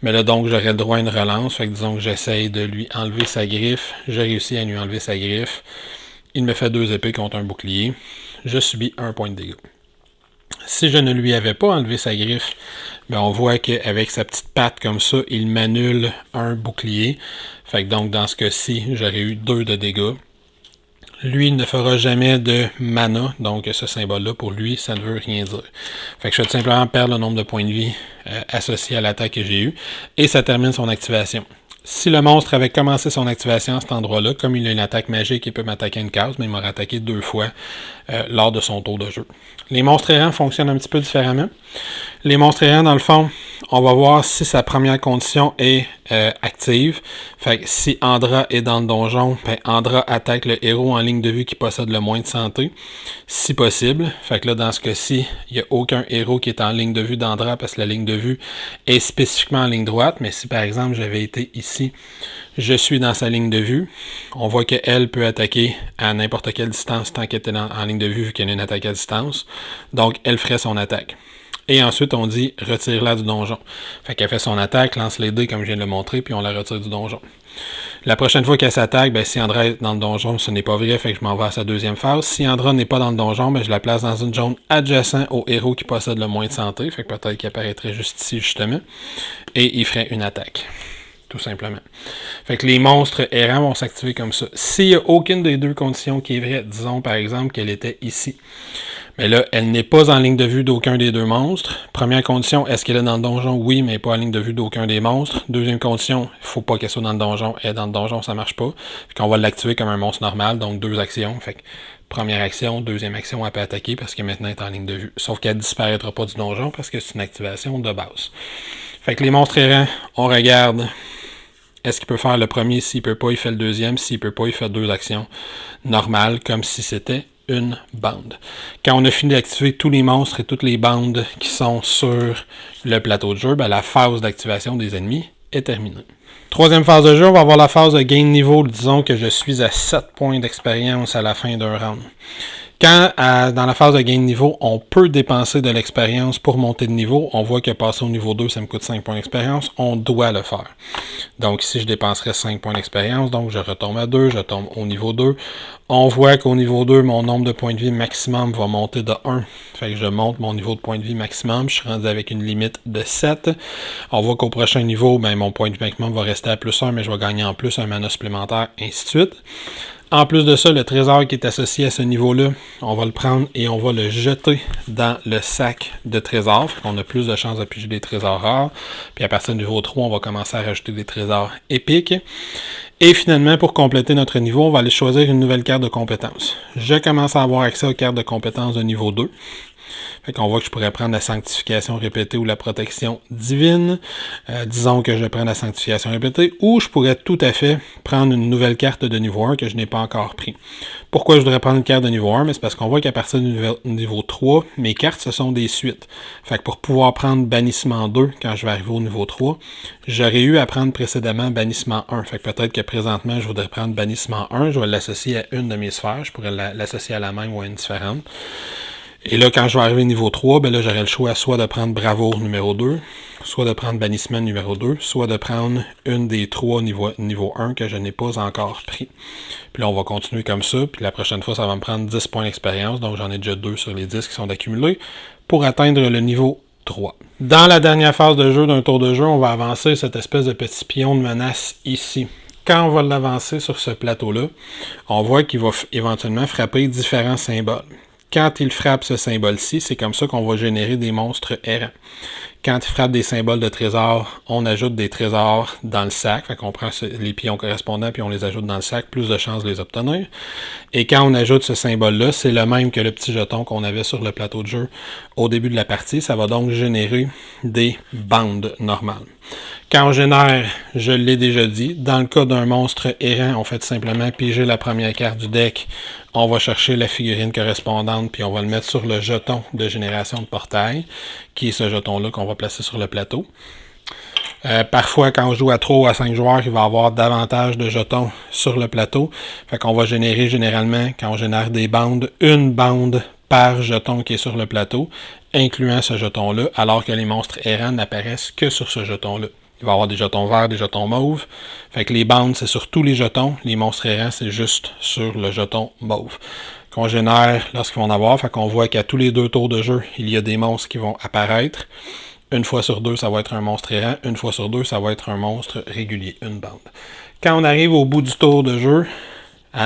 Mais là, donc, j'aurais le droit à une relance. Fait que disons que j'essaye de lui enlever sa griffe. J'ai réussi à lui enlever sa griffe. Il me fait 2 épées contre un bouclier. Je subis 1 point de dégâts. Si je ne lui avais pas enlevé sa griffe, ben on voit qu'avec sa petite patte comme ça, il m'annule un bouclier. Fait que donc, dans ce cas-ci, j'aurais eu 2 de dégâts. Lui, il ne fera jamais de mana, donc ce symbole-là, pour lui, ça ne veut rien dire. Fait que je vais tout simplement perdre le nombre de points de vie associés à l'attaque que j'ai eu, et ça termine son activation. Si le monstre avait commencé son activation à cet endroit-là, comme il a une attaque magique, il peut m'attaquer une case, mais il m'aurait attaqué 2 fois lors de son tour de jeu. Les monstres errants fonctionnent un petit peu différemment. Les monstres errants, dans le fond, on va voir si sa première condition est active. Fait que si Andra est dans le donjon, ben Andra attaque le héros en ligne de vue qui possède le moins de santé, si possible. Fait que là, dans ce cas-ci, il n'y a aucun héros qui est en ligne de vue d'Andra parce que la ligne de vue est spécifiquement en ligne droite. Mais si par exemple j'avais été ici, je suis dans sa ligne de vue, on voit qu'elle peut attaquer à n'importe quelle distance tant qu'elle est en ligne de vue vu qu'elle a une attaque à distance. Donc elle ferait son attaque. Et ensuite, on dit « retire-la du donjon ». Fait qu'elle fait son attaque, lance les dés comme je viens de le montrer, puis on la retire du donjon. La prochaine fois qu'elle s'attaque, ben, si Andra est dans le donjon, ce n'est pas vrai, fait que je m'en vais à sa deuxième phase. Si Andra n'est pas dans le donjon, ben, je la place dans une zone adjacente au héros qui possède le moins de santé, fait que peut-être qu'il apparaîtrait juste ici, justement, et il ferait une attaque. Tout simplement. Fait que les monstres errants vont s'activer comme ça. S'il n'y a aucune des deux conditions qui est vraie, disons par exemple qu'elle était ici, mais là, elle n'est pas en ligne de vue d'aucun des deux monstres. Première condition, est-ce qu'elle est dans le donjon? Oui, mais pas en ligne de vue d'aucun des monstres. Deuxième condition, il ne faut pas qu'elle soit dans le donjon. Elle est dans le donjon, ça ne marche pas. Fait qu'on va l'activer comme un monstre normal, donc 2 actions. Fait que première action, deuxième action, elle peut attaquer parce que maintenant elle est en ligne de vue. Sauf qu'elle ne disparaîtra pas du donjon parce que c'est une activation de base. Fait que les monstres errants, on regarde. Est-ce qu'il peut faire le premier? S'il peut pas, il fait le deuxième. S'il peut pas, il fait 2 actions normales, comme si c'était une bande. Quand on a fini d'activer tous les monstres et toutes les bandes qui sont sur le plateau de jeu, ben la phase d'activation des ennemis est terminée. Troisième phase de jeu, on va avoir la phase de gain de niveau. Disons que je suis à 7 points d'expérience à la fin d'un round. Quand, dans la phase de gain de niveau, on peut dépenser de l'expérience pour monter de niveau, on voit que passer au niveau 2, ça me coûte 5 points d'expérience, on doit le faire. Donc ici, je dépenserais 5 points d'expérience, donc je retombe à 2, je tombe au niveau 2. On voit qu'au niveau 2, mon nombre de points de vie maximum va monter de 1. Fait que je monte mon niveau de points de vie maximum, je suis rendu avec une limite de 7. On voit qu'au prochain niveau, ben, mon point de vie maximum va rester à plus 1, mais je vais gagner en plus un mana supplémentaire, ainsi de suite. En plus de ça, le trésor qui est associé à ce niveau-là, on va le prendre et on va le jeter dans le sac de trésors. Fait qu'on a plus de chances de piger des trésors rares. Puis à partir du niveau 3, on va commencer à rajouter des trésors épiques. Et finalement, pour compléter notre niveau, on va aller choisir une nouvelle carte de compétence. Je commence à avoir accès aux cartes de compétence de niveau 2. Fait qu'on voit que je pourrais prendre la sanctification répétée ou la protection divine. Disons que je prends la sanctification répétée. Ou je pourrais tout à fait prendre une nouvelle carte de niveau 1 que je n'ai pas encore pris. Pourquoi je voudrais prendre une carte de niveau 1? Mais c'est parce qu'on voit qu'à partir du niveau 3, mes cartes, ce sont des suites. Fait que pour pouvoir prendre bannissement 2 quand je vais arriver au niveau 3, j'aurais eu à prendre précédemment bannissement 1. Fait que peut-être que présentement, je voudrais prendre bannissement 1. Je vais l'associer à une de mes sphères. Je pourrais l'associer à la même ou à une différente. Et là, quand je vais arriver au niveau 3, ben là, j'aurai le choix soit de prendre bravoure numéro 2, soit de prendre bannissement numéro 2, soit de prendre une des 3 niveau 1 que je n'ai pas encore pris. Puis là, on va continuer comme ça. Puis la prochaine fois, ça va me prendre 10 points d'expérience. Donc, j'en ai déjà 2 sur les 10 qui sont accumulés pour atteindre le niveau 3. Dans la dernière phase de jeu d'un tour de jeu, on va avancer cette espèce de petit pion de menace ici. Quand on va l'avancer sur ce plateau-là, on voit qu'il va éventuellement frapper différents symboles. Quand il frappe ce symbole-ci, c'est comme ça qu'on va générer des monstres errants. quand ils frappent des symboles de trésor, on ajoute des trésors dans le sac. Fait qu'on prend les pions correspondants puis on les ajoute dans le sac, plus de chances de les obtenir. Et quand on ajoute ce symbole-là, c'est le même que le petit jeton qu'on avait sur le plateau de jeu au début de la partie. Ça va donc générer des bandes normales. Quand on génère, je l'ai déjà dit, dans le cas d'un monstre errant, on fait simplement piger la première carte du deck, on va chercher la figurine correspondante, puis on va le mettre sur le jeton de génération de portail, qui est ce jeton-là qu'on va placer sur le plateau. Parfois, quand on joue à 3 ou à 5 joueurs, il va y avoir davantage de jetons sur le plateau. Fait qu'on va générer généralement, quand on génère des bandes, une bande par jeton qui est sur le plateau, incluant ce jeton-là, alors que les monstres errants n'apparaissent que sur ce jeton-là. Il va y avoir des jetons verts, des jetons mauves. Fait que les bandes, c'est sur tous les jetons. Les monstres errants, c'est juste sur le jeton mauve. Qu'on génère lorsqu'ils vont en avoir. Fait qu'on voit qu'à tous les 2 tours de jeu, il y a des monstres qui vont apparaître. Une fois sur 2, ça va être un monstre errant. Une fois sur 2, ça va être un monstre régulier, une bande. Quand on arrive au bout du tour de jeu,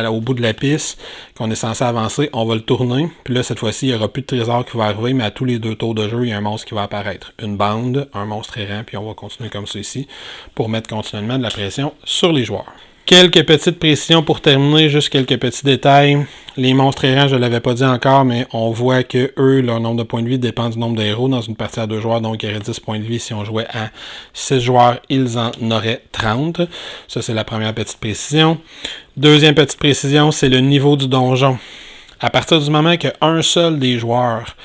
au bout de la piste, qu'on est censé avancer, on va le tourner. Puis là, cette fois-ci, il n'y aura plus de trésor qui va arriver, mais à tous les 2 tours de jeu, il y a un monstre qui va apparaître. Une bande, un monstre errant, puis on va continuer comme ça ici, pour mettre continuellement de la pression sur les joueurs. Quelques petites précisions pour terminer, juste quelques petits détails. Les monstres errants, je ne l'avais pas dit encore, mais on voit que eux, leur nombre de points de vie dépend du nombre de héros dans une partie à 2 joueurs, donc il y aurait 10 points de vie. Si on jouait à 6 joueurs, ils en auraient 30. Ça, c'est la première petite précision. Deuxième petite précision, c'est le niveau du donjon. À partir du moment qu'un seul des joueurs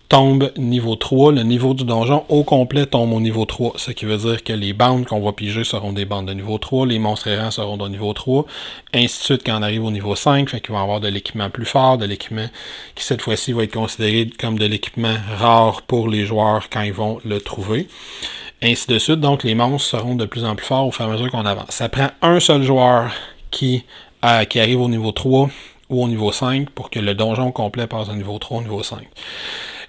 tombe niveau 3, le niveau du donjon au complet tombe au niveau 3. Ce qui veut dire que les bandes qu'on va piger seront des bandes de niveau 3, les monstres errants seront de niveau 3, ainsi de suite quand on arrive au niveau 5, fait qu'il va y avoir de l'équipement plus fort, de l'équipement qui cette fois-ci va être considéré comme de l'équipement rare pour les joueurs quand ils vont le trouver. Ainsi de suite, donc les monstres seront de plus en plus forts au fur et à mesure qu'on avance. Ça prend un seul joueur qui arrive au niveau 3 ou au niveau 5 pour que le donjon complet passe au niveau 3 au niveau 5.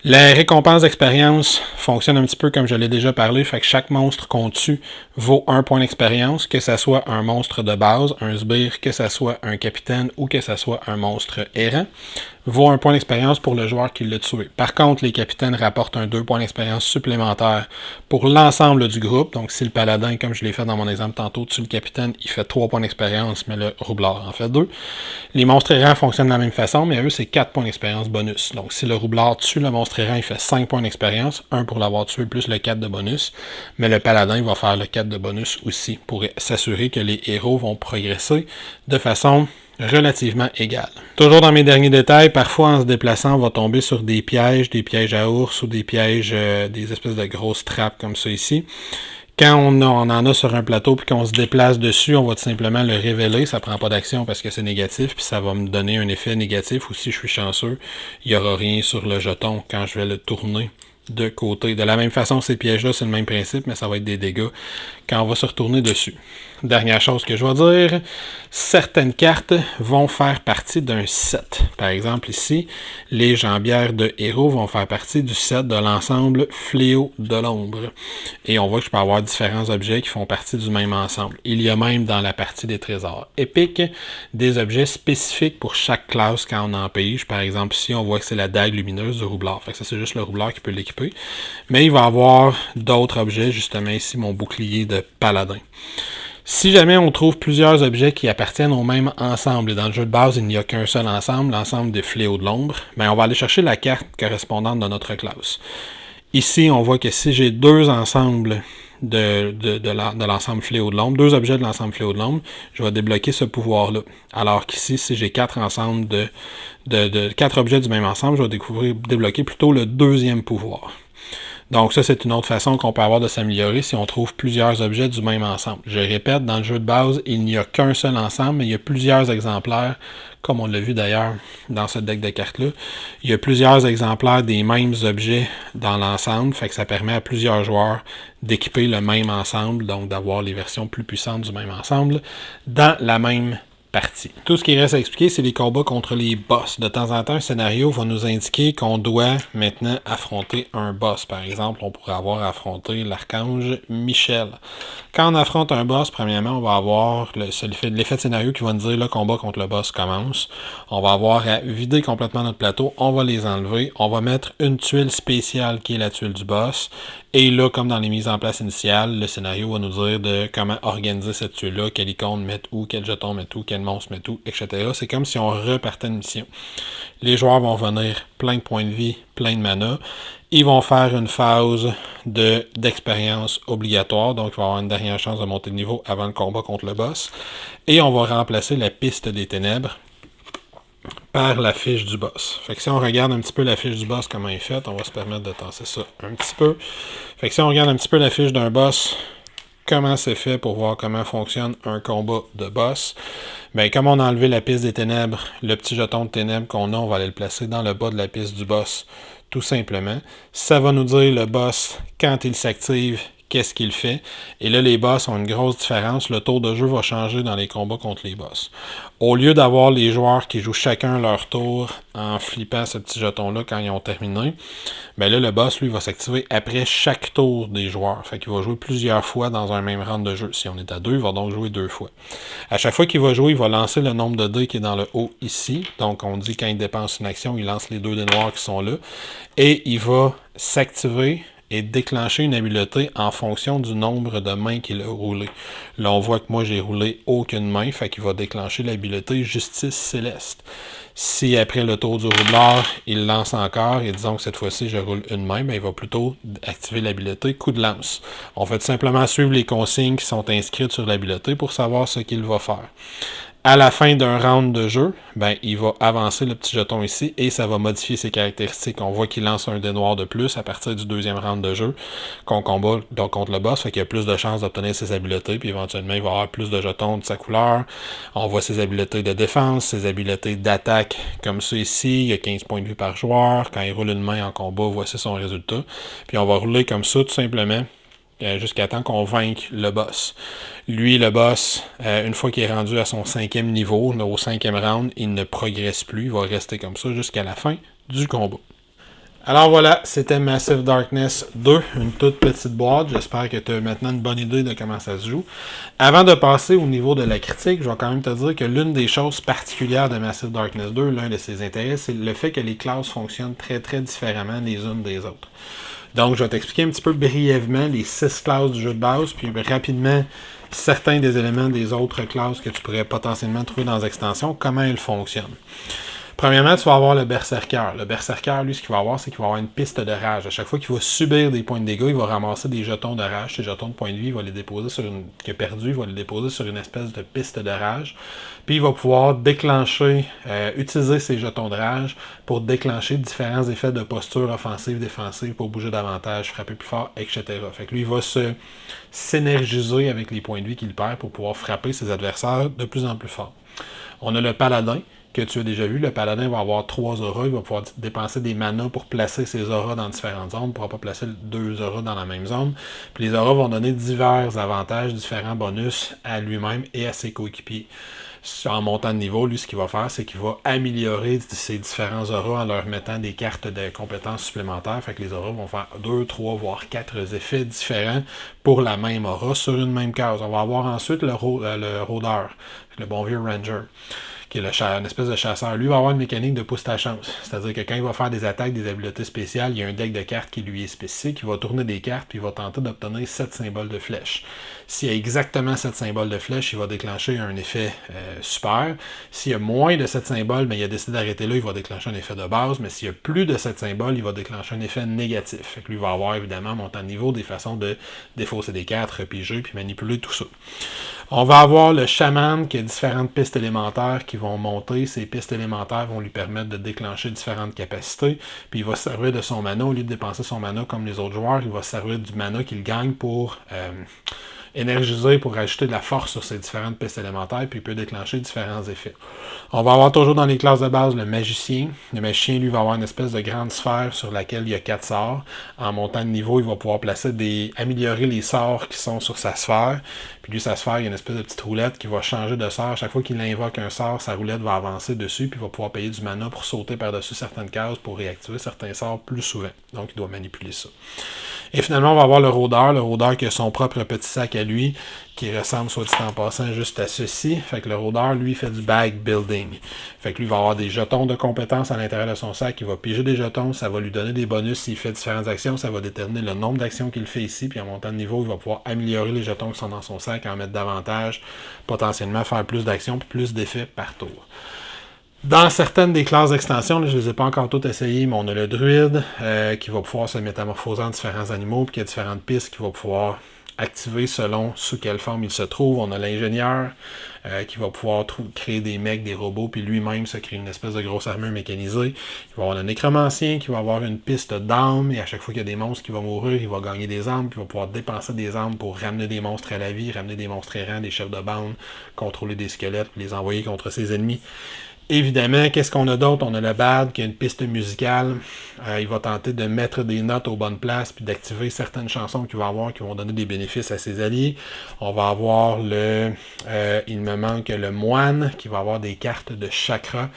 La récompense d'expérience fonctionne un petit peu comme je l'ai déjà parlé, fait que chaque monstre qu'on tue vaut 1 point d'expérience, que ça soit un monstre de base, un sbire, que ça soit un capitaine ou que ça soit un monstre errant, vaut 1 point d'expérience pour le joueur qui l'a tué. Par contre, les capitaines rapportent 2 points d'expérience supplémentaires pour l'ensemble du groupe. Donc, si le paladin, comme je l'ai fait dans mon exemple tantôt, tue le capitaine, il fait 3 points d'expérience, mais le roublard en fait 2. Les monstres errants fonctionnent de la même façon, mais eux, c'est 4 points d'expérience bonus. Donc, si le roublard tue le monstre errant, il fait 5 points d'expérience, 1 pour l'avoir tué, plus le 4 de bonus. Mais le paladin, il va faire le 4 de bonus aussi, pour s'assurer que les héros vont progresser de façon relativement égale. Toujours dans mes derniers détails, parfois en se déplaçant, on va tomber sur des pièges à ours ou des pièges, des espèces de grosses trappes comme ça ici. Quand on en a sur un plateau puis qu'on se déplace dessus, on va tout simplement le révéler. Ça prend pas d'action parce que c'est négatif, puis ça va me donner un effet négatif. Ou si je suis chanceux, il n'y aura rien sur le jeton quand je vais le tourner de côté. De la même façon, ces pièges-là, c'est le même principe, mais ça va être des dégâts quand on va se retourner dessus. Dernière chose que je vais dire, certaines cartes vont faire partie d'un set. Par exemple, ici, les jambières de héros vont faire partie du set de l'ensemble Fléau de l'ombre. Et on voit que je peux avoir différents objets qui font partie du même ensemble. Il y a même dans la partie des trésors épiques des objets spécifiques pour chaque classe quand on en pige. Par exemple, ici, on voit que c'est la dague lumineuse du roublard. Fait que ça, c'est juste le roublard qui peut l'équiper. Mais il va y avoir d'autres objets, justement ici, mon bouclier de paladin. Si jamais on trouve plusieurs objets qui appartiennent au même ensemble, et dans le jeu de base, il n'y a qu'un seul ensemble, l'ensemble des fléaux de l'ombre, ben on va aller chercher la carte correspondante de notre classe. Ici, on voit que si j'ai 2 ensembles de l'ensemble fléau de l'ombre, 2 objets de l'ensemble fléau de l'ombre, je vais débloquer ce pouvoir-là. Alors qu'ici, si j'ai 4 ensembles de 4 objets du même ensemble, je vais débloquer plutôt le 2e pouvoir. Donc ça, c'est une autre façon qu'on peut avoir de s'améliorer si on trouve plusieurs objets du même ensemble. Je répète, dans le jeu de base, il n'y a qu'un seul ensemble, mais il y a plusieurs exemplaires, comme on l'a vu d'ailleurs dans ce deck de cartes-là. Il y a plusieurs exemplaires des mêmes objets dans l'ensemble, fait que ça permet à plusieurs joueurs d'équiper le même ensemble, donc d'avoir les versions plus puissantes du même ensemble dans la même partie. Tout ce qui reste à expliquer, c'est les combats contre les boss. De temps en temps, un scénario va nous indiquer qu'on doit maintenant affronter un boss. Par exemple, on pourrait avoir affronté l'archange Michel. Quand on affronte un boss, premièrement, on va avoir l'effet de scénario qui va nous dire le combat contre le boss commence. On va avoir à vider complètement notre plateau. On va les enlever. On va mettre une tuile spéciale qui est la tuile du boss. Et là, comme dans les mises en place initiales, le scénario va nous dire de comment organiser cette tuile-là, quelle icône mettre où, quel jeton mettre où, quel monstre mettre où, etc. C'est comme si on repartait une mission. Les joueurs vont venir plein de points de vie, plein de mana. Ils vont faire une phase d'expérience obligatoire, donc il va y avoir une dernière chance de monter de niveau avant le combat contre le boss. Et on va remplacer la piste des ténèbres par la fiche du boss. Fait que si on regarde un petit peu la fiche du boss, comment elle est faite, on va se permettre de tasser ça un petit peu. Fait que si on regarde un petit peu la fiche d'un boss, comment c'est fait pour voir comment fonctionne un combat de boss, bien, comme on a enlevé la piste des ténèbres, le petit jeton de ténèbres qu'on a, on va aller le placer dans le bas de la piste du boss, tout simplement. Ça va nous dire le boss, quand il s'active, qu'est-ce qu'il fait. Et là, les boss ont une grosse différence. Le tour de jeu va changer dans les combats contre les boss. Au lieu d'avoir les joueurs qui jouent chacun leur tour en flippant ce petit jeton-là quand ils ont terminé, bien là, le boss, lui, va s'activer après chaque tour des joueurs. Fait qu'il va jouer plusieurs fois dans un même round de jeu. Si on est à 2, il va donc jouer 2 fois. À chaque fois qu'il va jouer, il va lancer le nombre de dés qui est dans le haut ici. Donc, on dit quand il dépense une action, il lance les 2 dés noirs qui sont là. Et il va s'activer et déclencher une habileté en fonction du nombre de mains qu'il a roulé. Là, on voit que moi, j'ai roulé aucune main, fait qu'il va déclencher l'habileté Justice Céleste. Si après le tour du roublard, il lance encore, et disons que cette fois-ci, je roule une main, ben, il va plutôt activer l'habileté Coup de lance. On fait simplement suivre les consignes qui sont inscrites sur l'habileté pour savoir ce qu'il va faire. À la fin d'un round de jeu, ben, il va avancer le petit jeton ici et ça va modifier ses caractéristiques. On voit qu'il lance un dé noir de plus à partir du deuxième round de jeu qu'on combat donc contre le boss, fait qu'il y a plus de chances d'obtenir ses habiletés, puis éventuellement il va avoir plus de jetons de sa couleur. On voit ses habiletés de défense, ses habiletés d'attaque comme ça ici, il y a 15 points de vue par joueur. Quand il roule une main en combat, voici son résultat. Puis on va rouler comme ça tout simplement jusqu'à temps qu'on vainque le boss. Lui, le boss, une fois qu'il est rendu à son 5e niveau, au 5e round, il ne progresse plus, il va rester comme ça jusqu'à la fin du combat. Alors voilà, c'était Massive Darkness 2, une toute petite boîte. J'espère que tu as maintenant une bonne idée de comment ça se joue. Avant de passer au niveau de la critique, je vais quand même te dire que l'une des choses particulières de Massive Darkness 2, l'un de ses intérêts, c'est le fait que les classes fonctionnent très très différemment les unes des autres. Donc, je vais t'expliquer un petit peu brièvement les 6 classes du jeu de base, puis rapidement certains des éléments des autres classes que tu pourrais potentiellement trouver dans les extensions, comment elles fonctionnent. Premièrement, tu vas avoir le berserker. Le berserker, lui, ce qu'il va avoir, c'est qu'il va avoir une piste de rage. À chaque fois qu'il va subir des points de dégâts, il va ramasser des jetons de rage. Ces jetons de points de vie, il va les déposer sur une... qu'il a perdu, il va les déposer sur une espèce de piste de rage. Puis il va pouvoir déclencher, utiliser ces jetons de rage pour déclencher différents effets de posture offensive, défensive, pour bouger davantage, frapper plus fort, etc. Fait que lui, il va se synergiser avec les points de vie qu'il perd pour pouvoir frapper ses adversaires de plus en plus fort. On a le paladin, que tu as déjà vu. Le paladin va avoir 3 auras. Il va pouvoir dépenser des manas pour placer ses auras dans différentes zones. Il ne pourra pas placer 2 auras dans la même zone. Puis les auras vont donner divers avantages, différents bonus à lui-même et à ses coéquipiers. En montant de niveau, lui, ce qu'il va faire, c'est qu'il va améliorer ces différents auras en leur mettant des cartes de compétences supplémentaires. Fait que les auras vont faire 2, 3, voire 4 effets différents pour la même aura sur une même case. On va avoir ensuite le rôdeur, le bon vieux ranger, qui est une espèce de chasseur. Lui va avoir une mécanique de pousse ta chance. C'est-à-dire que quand il va faire des attaques, des habiletés spéciales, il y a un deck de cartes qui lui est spécifique. Il va tourner des cartes puis il va tenter d'obtenir 7 symboles de flèche. S'il y a exactement 7 symboles de flèche, il va déclencher un effet super. S'il y a moins de 7 symboles, ben, il a décidé d'arrêter là, il va déclencher un effet de base. Mais s'il y a plus de 7 symboles, il va déclencher un effet négatif. Fait que lui va avoir évidemment montant de niveau, des façons de défausser des cartes, repiger puis manipuler tout ça. On va avoir le chaman qui a différentes pistes élémentaires qui vont monter. Ces pistes élémentaires vont lui permettre de déclencher différentes capacités. Puis il va se servir de son mana. Au lieu de dépenser son mana comme les autres joueurs, il va se servir du mana qu'il gagne pour énergiser, pour rajouter de la force sur ces différentes pistes élémentaires, puis il peut déclencher différents effets. On va avoir toujours dans les classes de base le magicien. Le magicien, lui, va avoir une espèce de grande sphère sur laquelle il y a 4 sorts. En montant de niveau, il va pouvoir améliorer les sorts qui sont sur sa sphère. Puis lui, sa sphère, il y a une espèce de petite roulette qui va changer de sort. Chaque fois qu'il invoque un sort, sa roulette va avancer dessus, puis il va pouvoir payer du mana pour sauter par-dessus certaines cases pour réactiver certains sorts plus souvent. Donc, il doit manipuler ça. Et finalement, on va avoir le rôdeur qui a son propre petit sac à lui, qui ressemble, soit dit en passant, juste à ceci. Fait que le rôdeur, lui, fait du bag building. Fait que lui, il va avoir des jetons de compétences à l'intérieur de son sac, il va piger des jetons, ça va lui donner des bonus s'il fait différentes actions, ça va déterminer le nombre d'actions qu'il fait ici, puis en montant de niveau, il va pouvoir améliorer les jetons qui sont dans son sac, en mettre davantage, potentiellement faire plus d'actions, puis plus d'effets par tour. Dans certaines des classes d'extension, je ne les ai pas encore toutes essayées, mais on a le druide qui va pouvoir se métamorphoser en différents animaux, puis il y a différentes pistes qu'il va pouvoir activer selon sous quelle forme il se trouve. On a l'ingénieur qui va pouvoir créer des mecs, des robots, puis lui-même se créer une espèce de grosse armure mécanisée. Il va avoir le nécromancien qui va avoir une piste d'armes, et à chaque fois qu'il y a des monstres qui vont mourir, il va gagner des armes, puis il va pouvoir dépenser des armes pour ramener des monstres à la vie, ramener des monstres errants, des chefs de bande, contrôler des squelettes, puis les envoyer contre ses ennemis. Évidemment, qu'est-ce qu'on a d'autre? On a le bard qui a une piste musicale. Il va tenter de mettre des notes aux bonnes places puis d'activer certaines chansons qu'il va avoir qui vont donner des bénéfices à ses alliés. On va avoir il me manque le moine qui va avoir des cartes de chakra.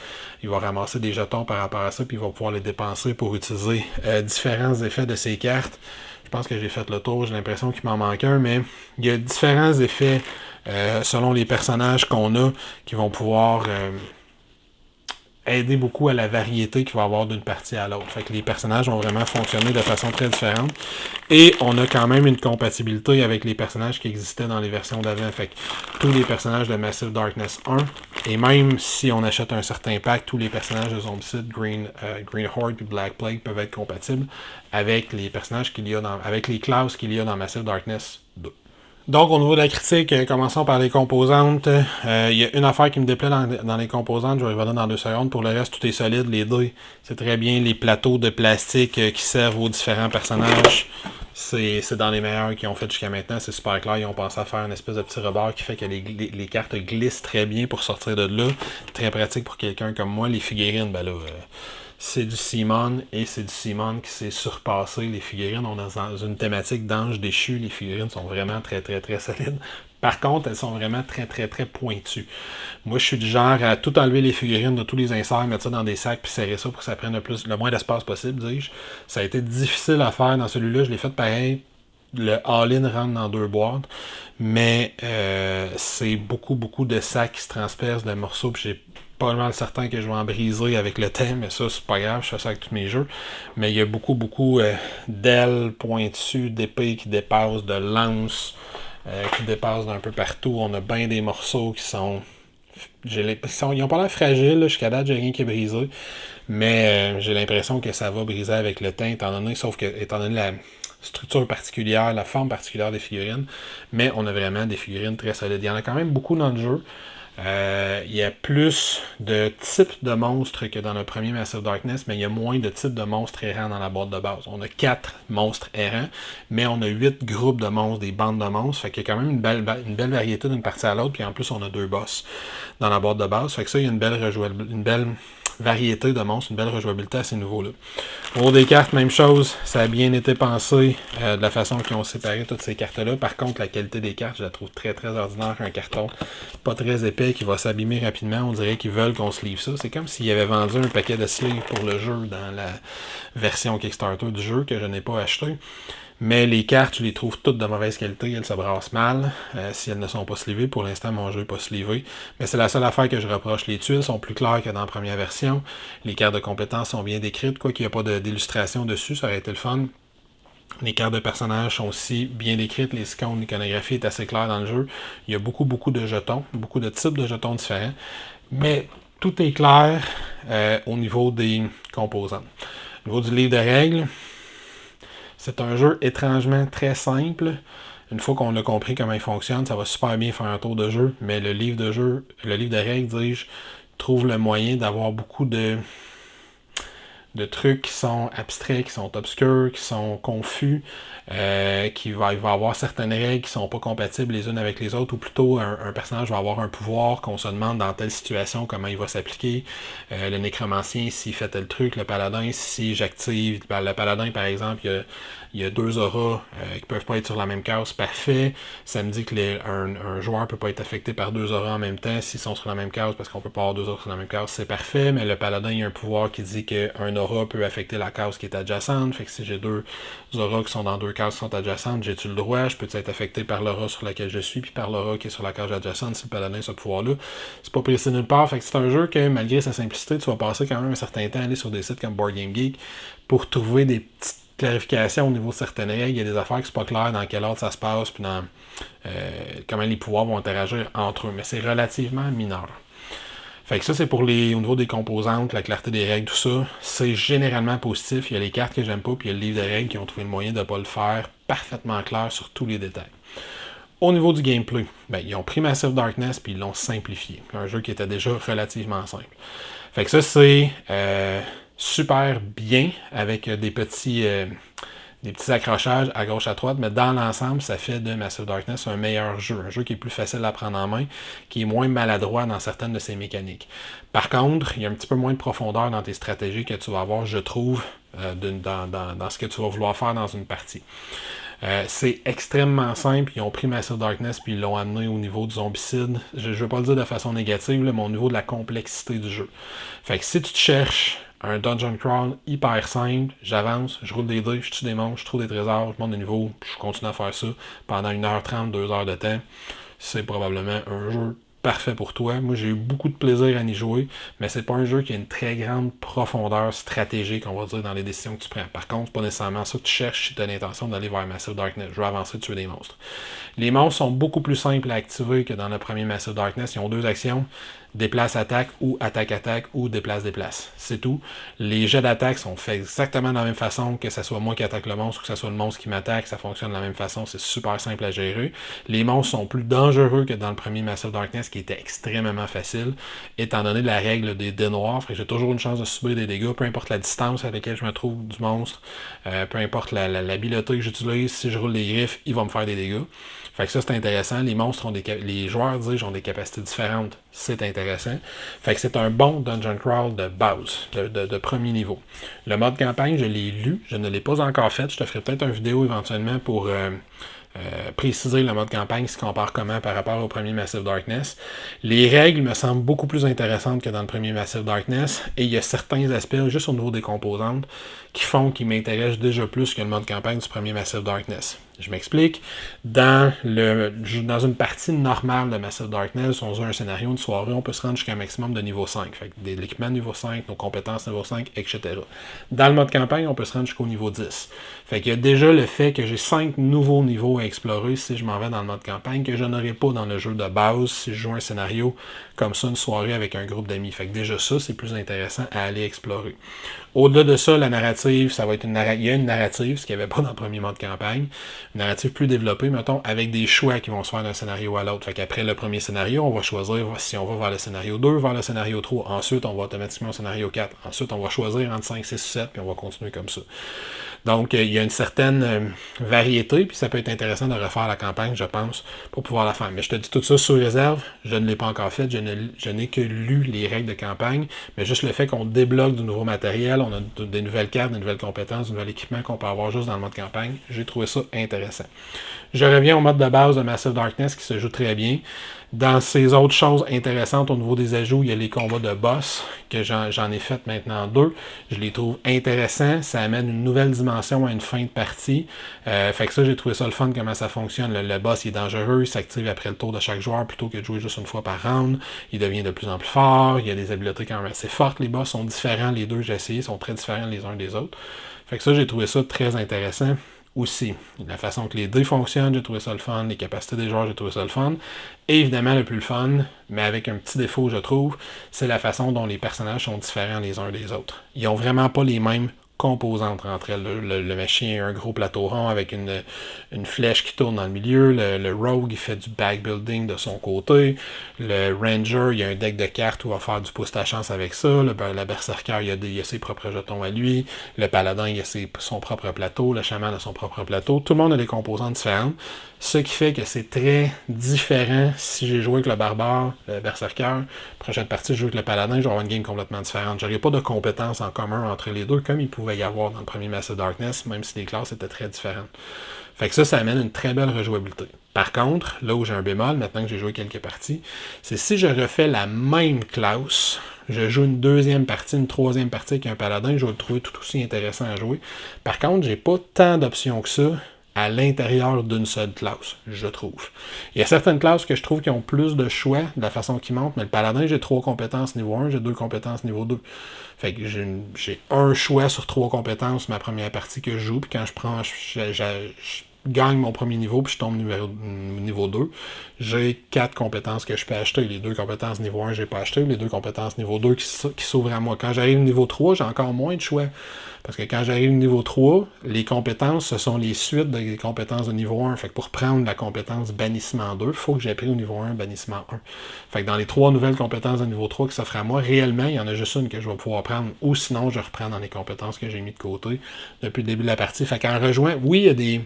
Il va ramasser des jetons par rapport à ça puis il va pouvoir les dépenser pour utiliser différents effets de ses cartes. Je pense que j'ai fait le tour, j'ai l'impression qu'il m'en manque un, mais il y a différents effets selon les personnages qu'on a qui vont pouvoir aider beaucoup à la variété qu'il va y avoir d'une partie à l'autre. Fait que les personnages vont vraiment fonctionner de façon très différente. Et on a quand même une compatibilité avec les personnages qui existaient dans les versions d'avant. Fait que tous les personnages de Massive Darkness 1, et même si on achète un certain pack, tous les personnages de Zombicide, Green Horde et Black Plague peuvent être compatibles avec les personnages qu'il y a avec les classes qu'il y a dans Massive Darkness 2. Donc, au niveau de la critique, commençons par les composantes. Il y a une affaire qui me déplaît dans les composantes, je vais y revenir dans 2 secondes. Pour le reste, tout est solide, les dés. C'est très bien. Les plateaux de plastique qui servent aux différents personnages, c'est dans les meilleurs qu'ils ont fait jusqu'à maintenant. C'est super clair. Ils ont pensé à faire une espèce de petit rebord qui fait que les cartes glissent très bien pour sortir de là. Très pratique pour quelqu'un comme moi. Les figurines, ben là... c'est du Simon et c'est du Simon qui s'est surpassé. Les figurines, on est dans une thématique d'ange déchu. Les figurines sont vraiment très très très solides. Par contre, elles sont vraiment très très très pointues. Moi, je suis du genre à tout enlever les figurines de tous les inserts, mettre ça dans des sacs puis serrer ça pour que ça prenne le moins d'espace possible, dis-je. Ça a été difficile à faire dans celui-là. Je l'ai fait pareil. Le all-in rentre dans 2 boîtes, mais c'est beaucoup de sacs qui se transpercent de morceaux, puis j'ai pas mal certain que je vais en briser avec le temps, mais ça c'est pas grave, je fais ça avec tous mes jeux. Mais il y a beaucoup d'ailes pointues, d'épées qui dépassent, de lances qui dépassent d'un peu partout. On a bien des morceaux qui sont... Ils ont pas l'air fragiles, là, jusqu'à date j'ai rien qui est brisé, mais j'ai l'impression que ça va briser avec le temps, étant donné la structure particulière, la forme particulière des figurines, mais on a vraiment des figurines très solides. Il y en a quand même beaucoup dans le jeu. Il y a plus de types de monstres que dans le premier Massive Darkness, mais il y a moins de types de monstres errants dans la boîte de base. On a 4 monstres errants, mais on a 8 groupes de monstres, des bandes de monstres. Fait qu'il y a quand même une belle variété d'une partie à l'autre, puis en plus on a 2 boss dans la boîte de base. Fait que ça, il y a une belle variété de monstres, une belle rejouabilité à ces niveaux-là. Au niveau des cartes, même chose, ça a bien été pensé de la façon qu'ils ont séparé toutes ces cartes-là. Par contre, la qualité des cartes, je la trouve très très ordinaire. Un carton pas très épais qui va s'abîmer rapidement. On dirait qu'ils veulent qu'on se livre ça. C'est comme s'ils avaient vendu un paquet de sleeves pour le jeu dans la version Kickstarter du jeu que je n'ai pas acheté. Mais les cartes, je les trouve toutes de mauvaise qualité. Elles se brassent mal si elles ne sont pas slivées. Pour l'instant, mon jeu n'est pas slivé. Mais c'est la seule affaire que je reproche. Les tuiles sont plus claires que dans la première version. Les cartes de compétences sont bien décrites. Quoi qu'il n'y a pas d'illustration dessus, ça aurait été le fun. Les cartes de personnages sont aussi bien décrites. Les icônes, l'iconographie est assez claire dans le jeu. Il y a beaucoup de jetons, beaucoup de types de jetons différents. Mais tout est clair au niveau des composants. Au niveau du livre de règles, c'est un jeu étrangement très simple. Une fois qu'on a compris comment il fonctionne, ça va super bien faire un tour de jeu. Mais le livre de règles, dis-je, trouve le moyen d'avoir beaucoup de trucs qui sont abstraits, qui sont obscurs, qui sont confus, il va avoir certaines règles qui sont pas compatibles les unes avec les autres, ou plutôt un personnage va avoir un pouvoir qu'on se demande dans telle situation comment il va s'appliquer. Le nécromancien, s'il fait tel truc, le paladin, si j'active le paladin par exemple, il y a Il y a 2 auras qui peuvent pas être sur la même case, parfait. Ça me dit que un joueur peut pas être affecté par 2 auras en même temps s'ils sont sur la même case, parce qu'on peut pas avoir 2 auras sur la même case, c'est parfait. Mais le paladin, il y a un pouvoir qui dit qu'un aura peut affecter la case qui est adjacente. Fait que si j'ai 2 auras qui sont dans 2 cases qui sont adjacentes, j'ai-tu le droit? Je peux être affecté par l'aura sur laquelle je suis, puis par l'aura qui est sur la case adjacente si le paladin a ce pouvoir-là. C'est pas précis nulle part. Fait que c'est un jeu que, malgré sa simplicité, tu vas passer quand même un certain temps à aller sur des sites comme Board Game Geek pour trouver des petites clarifications au niveau de certaines règles. Il y a des affaires qui sont pas claires dans quel ordre ça se passe, puis dans comment les pouvoirs vont interagir entre eux. Mais c'est relativement mineur. Fait que ça, c'est pour au niveau des composantes, la clarté des règles, tout ça. C'est généralement positif. Il y a les cartes que j'aime pas, puis il y a le livre de règles qui ont trouvé le moyen de ne pas le faire parfaitement clair sur tous les détails. Au niveau du gameplay, ils ont pris Massive Darkness puis ils l'ont simplifié. Un jeu qui était déjà relativement simple. Fait que ça, c'est super bien avec des petits accrochages à gauche à droite, mais dans l'ensemble, ça fait de Massive Darkness un meilleur jeu. Un jeu qui est plus facile à prendre en main, qui est moins maladroit dans certaines de ses mécaniques. Par contre, il y a un petit peu moins de profondeur dans tes stratégies que tu vas avoir, je trouve, dans ce que tu vas vouloir faire dans une partie. C'est extrêmement simple. Ils ont pris Massive Darkness puis ils l'ont amené au niveau du zombicide. Je ne veux pas le dire de façon négative, là, mais au niveau de la complexité du jeu. Fait que si tu te cherches un dungeon crawl hyper simple, j'avance, je roule des dés, je tue des monstres, je trouve des trésors, je monte de niveau, je continue à faire ça pendant 1h30, 2 heures de temps, c'est probablement un jeu parfait pour toi. Moi, j'ai eu beaucoup de plaisir à y jouer, mais c'est pas un jeu qui a une très grande profondeur stratégique, on va dire, dans les décisions que tu prends. Par contre, c'est pas nécessairement ça que tu cherches si tu as l'intention d'aller vers Massive Darkness. Je veux avancer, tuer des monstres. Les monstres sont beaucoup plus simples à activer que dans le premier Massive Darkness. Ils ont 2 actions. Déplace-attaque ou attaque-attaque ou déplace-déplace. C'est tout. Les jets d'attaque sont faits exactement de la même façon, que ce soit moi qui attaque le monstre ou que ce soit le monstre qui m'attaque, ça fonctionne de la même façon, c'est super simple à gérer. Les monstres sont plus dangereux que dans le premier Massive Darkness qui était extrêmement facile, étant donné la règle des dés noirs. J'ai toujours une chance de subir des dégâts, peu importe la distance à laquelle je me trouve du monstre, peu importe l'habileté que j'utilise, si je roule les griffes, il va me faire des dégâts. Fait que ça, c'est intéressant. Les monstres les joueurs disent ont des capacités différentes. C'est intéressant. Fait que c'est un bon dungeon crawl de base, de premier niveau. Le mode campagne, je l'ai lu. Je ne l'ai pas encore fait. Je te ferai peut-être une vidéo éventuellement pour préciser le mode campagne, se compare comment par rapport au premier Massive Darkness. Les règles me semblent beaucoup plus intéressantes que dans le premier Massive Darkness, et il y a certains aspects, juste au niveau des composantes, qui m'intéressent déjà plus que le mode campagne du premier Massive Darkness. Je m'explique. Dans une partie normale de Massive Darkness, on joue un scénario de soirée, on peut se rendre jusqu'à un maximum de niveau 5. Fait que de l'équipement niveau 5, nos compétences niveau 5, etc. Dans le mode campagne, on peut se rendre jusqu'au niveau 10. Fait qu'il y a déjà le fait que j'ai 5 nouveaux niveaux à explorer si je m'en vais dans le mode campagne, que je n'aurai pas dans le jeu de base si je joue un scénario comme ça, une soirée avec un groupe d'amis. Fait que déjà ça, c'est plus intéressant à aller explorer. Au-delà de ça, la narrative, ça va être il y a une narrative, ce qu'il n'y avait pas dans le premier mode campagne. Une narrative plus développée, mettons, avec des choix qui vont se faire d'un scénario à l'autre. Fait qu'après le premier scénario, on va choisir si on va vers le scénario 2, vers le scénario 3. Ensuite, on va automatiquement au scénario 4. Ensuite, on va choisir entre 5, 6, 7, puis on va continuer comme ça. Donc, il y a une certaine variété, puis ça peut être intéressant de refaire la campagne, je pense, pour pouvoir la faire. Mais je te dis tout ça sous réserve, je ne l'ai pas encore fait, je n'ai que lu les règles de campagne, mais juste le fait qu'on débloque du nouveau matériel, on a des nouvelles cartes, des nouvelles compétences, du nouvel équipement qu'on peut avoir juste dans le mode campagne, j'ai trouvé ça intéressant. Je reviens au mode de base de Massive Darkness qui se joue très bien. Dans ces autres choses intéressantes au niveau des ajouts, il y a les combats de boss, que j'en ai fait maintenant 2. Je les trouve intéressants. Ça amène une nouvelle dimension à une fin de partie. Fait que ça, j'ai trouvé ça le fun, comment ça fonctionne. Le boss, il est dangereux. Il s'active après le tour de chaque joueur plutôt que de jouer juste une fois par round. Il devient de plus en plus fort. Il y a des habiletés quand même assez fortes. Les boss sont différents. Les deux que j'ai essayé sont très différents les uns des autres. Fait que ça, j'ai trouvé ça très intéressant. Aussi, la façon que les dés fonctionnent, j'ai trouvé ça le fun, les capacités des joueurs, j'ai trouvé ça le fun. Et évidemment, le plus le fun, mais avec un petit défaut, je trouve, c'est la façon dont les personnages sont différents les uns des autres. Ils ont vraiment pas les mêmes composantes entre elles. Le machin a un gros plateau rond avec une flèche qui tourne dans le milieu. Le rogue, il fait du backbuilding de son côté. Le ranger, il y a un deck de cartes où il va faire du pouce ta chance avec ça. Le berserker, il a ses propres jetons à lui. Le paladin, il a son propre plateau. Le chaman a son propre plateau. Tout le monde a des composantes différentes. Ce qui fait que c'est très différent. Si j'ai joué avec le barbare, le berserker, prochaine partie, je joue avec le paladin, je vais avoir une game complètement différente. J'aurai pas de compétences en commun entre les deux, comme il pouvait pouvait y avoir dans le premier Massive Darkness, même si les classes étaient très différentes. Fait que ça amène une très belle rejouabilité. Par contre, là où j'ai un bémol, maintenant que j'ai joué quelques parties, c'est si je refais la même classe, je joue une deuxième partie, une troisième partie avec un paladin, je vais le trouver tout aussi intéressant à jouer. Par contre, j'ai pas tant d'options que ça à l'intérieur d'une seule classe, je trouve. Il y a certaines classes que je trouve qui ont plus de choix de la façon qu'ils montent, mais le paladin, j'ai 3 compétences niveau 1, j'ai 2 compétences niveau 2. Fait que j'ai un choix sur 3 compétences ma première partie que je joue, puis quand je gagne mon premier niveau, puis je tombe niveau 2, j'ai 4 compétences que je peux acheter. Les 2 compétences niveau 1, j'ai pas acheté, les 2 compétences niveau 2 qui s'ouvrent à moi. Quand j'arrive au niveau 3, j'ai encore moins de choix. Parce que quand j'arrive au niveau 3, les compétences, ce sont les suites des compétences de niveau 1. Fait que pour prendre la compétence bannissement 2, il faut que j'ai pris au niveau 1 bannissement 1. Fait que dans les 3 nouvelles compétences de niveau 3 qui s'offrent à moi, réellement, il y en a juste une que je vais pouvoir prendre, ou sinon je reprends dans les compétences que j'ai mis de côté depuis le début de la partie. Fait qu'en rejoint, oui, il y a des